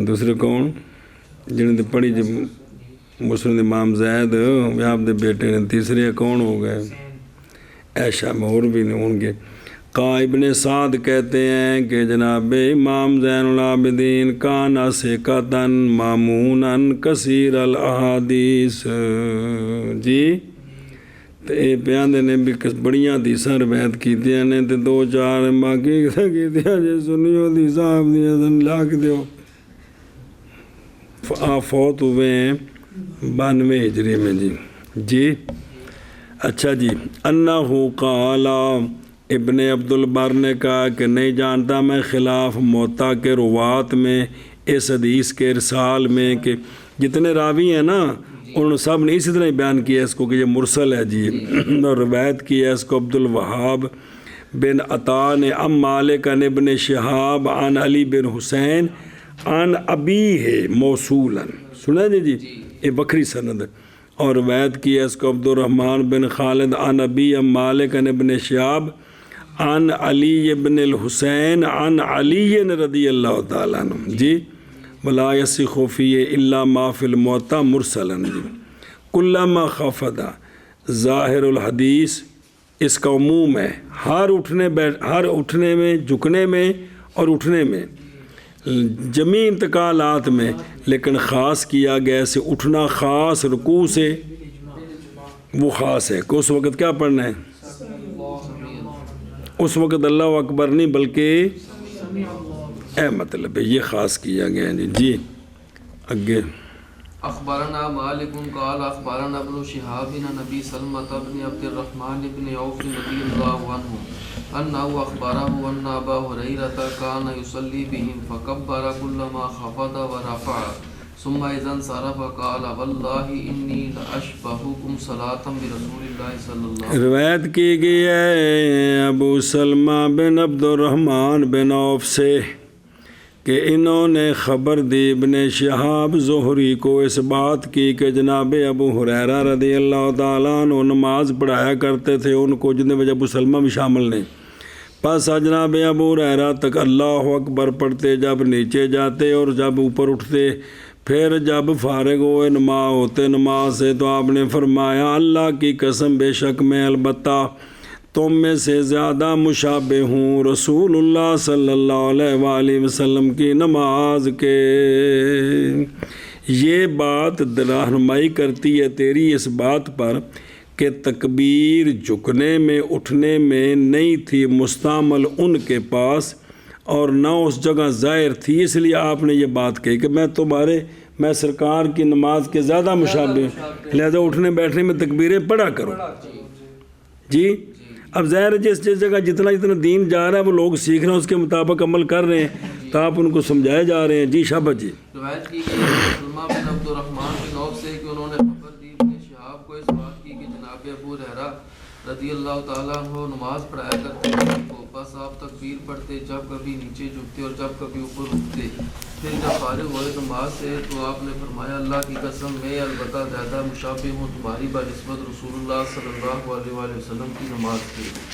دوسرے کون جنہوں نے پڑھی جب مسلم امام زید آپ دے بیٹے نے، تیسرے کون ہو گئے ایشا میں، اور بھی نہیں ہوں گے۔ ابن سعد کہتے ہیں کہ جناب امام زین العابدین کانا سکتن مامونن کثیر الاحادیث، جی تو یہ پیاندے نے بھی بڑیاں حدیثاں روایت کیتیاں نے تے دو چار باقی کیتیاں جے سنیو حدیثاں آپ دیاں لاکھ دیو۔ آپ فوت ہوئے ہیں 92 ہجری میں جی۔ اچھا جی، انہو قال، ابن عبد البر نے کہا کہ نہیں جانتا میں خلاف موطا کے روات میں اس حدیث کے ارسال میں کہ جتنے راوی ہیں نا انہوں سب نے اسی طرح ہی بیان کیا اس کو کہ یہ مرسل ہے جی، اور روایت کی ہے اس کو عبد الوہاب بن عطا نے ام مالک عن ابن شہاب عن علی بن حسین عن ابی ہے موصولا، سنا جی یہ بکری سند، اور روایت کی ہے اس کو عبد الرحمن بن خالد عن ابی ام مالک عن ابن شہاب عن علی بن الحسین عن علی رضی اللہ تعالیٰ عنہ جی، ولا یصح فیہ الا ما فی الموطا مرسلا جی۔ کلما خفض ظاہر الحدیث، اس کا عموم ہے ہر اٹھنے میں، جھکنے میں اور اٹھنے میں، جمیع انتقالات میں، لیکن خاص کیا گیا سے اٹھنا خاص رکوع سے وہ خاص ہے کہ اس وقت کیا پڑھنا ہے؟ اس وقت اللہ اکبر نہیں بلکہ اے مطلب ہے یہ خاص کیا گیا ہے. جی اگے. اخبرنا مالک قال اخبرنا ابن شهاب عن ابي سلمة بن عبد الرحمن بن عوف رضي الله عنه انه اخبره ان ابا هريرة كان يصلي بهم فكبر كلما خفض ورفع ثم اذا انصرف قال والله اني لاشبهكم صلاة برسول الله صلى الله عليه وسلم. روایت کی گئی ہے ابو سلمہ بن عبد الرحمن بن عوف سے کہ انہوں نے خبر دی ابن شہاب زہری کو اس بات کی کہ جناب ابو ہریرہ رضی اللہ تعالیٰ عنہ نماز پڑھایا کرتے تھے ان کو، جن میں ابو سلمہ بھی شامل نے. پس جناب ابو ہریرہ تک اللہ اکبر پڑھتے جب نیچے جاتے اور جب اوپر اٹھتے. پھر جب فارغ ہوئے ہوتے نماز سے تو آپ نے فرمایا اللہ کی قسم بے شک میں البتہ تم میں سے زیادہ مشابہ ہوں رسول اللہ صلی اللہ علیہ وآلہ وسلم کی نماز کے. یہ بات رہنمائی کرتی ہے تیری اس بات پر کہ تکبیر جھکنے میں اٹھنے میں نہیں تھی مستعمل ان کے پاس اور نہ اس جگہ ظاہر تھی، اس لیے آپ نے یہ بات کہی کہ میں سرکار کی نماز کے زیادہ مشابہ ہوں، لہذا اٹھنے بیٹھنے میں تکبیریں پڑھا کرو. جی اب ظاہر ہے جس جگہ جتنا دین جا رہا ہے وہ لوگ سیکھ رہے ہیں، اس کے مطابق عمل کر رہے ہیں تو آپ ان کو سمجھائے جا رہے ہیں. جی شاباش. جی روایت کی گئی ہے سلمہ بن عبد الرحمن بن عوف سے کہ انہوں نے خبر دی ابن شہاب کو اس بات کی کہ جناب ابو ہریرہ رضی اللہ تعالیٰ عنہ نماز پڑھایا کرتے تھے کو، بس آپ تکبیر پڑھتے جب کبھی نیچے جھکتے اور جب کبھی اوپر اٹھتے. پھر جب فارغ ہوئے نماز سے تو آپ نے فرمایا اللہ کی قسم میں البتہ زیادہ مشابہ ہوں تمہاری بنسبت رسول اللہ صلی اللہ علیہ وسلم کی نماز کی.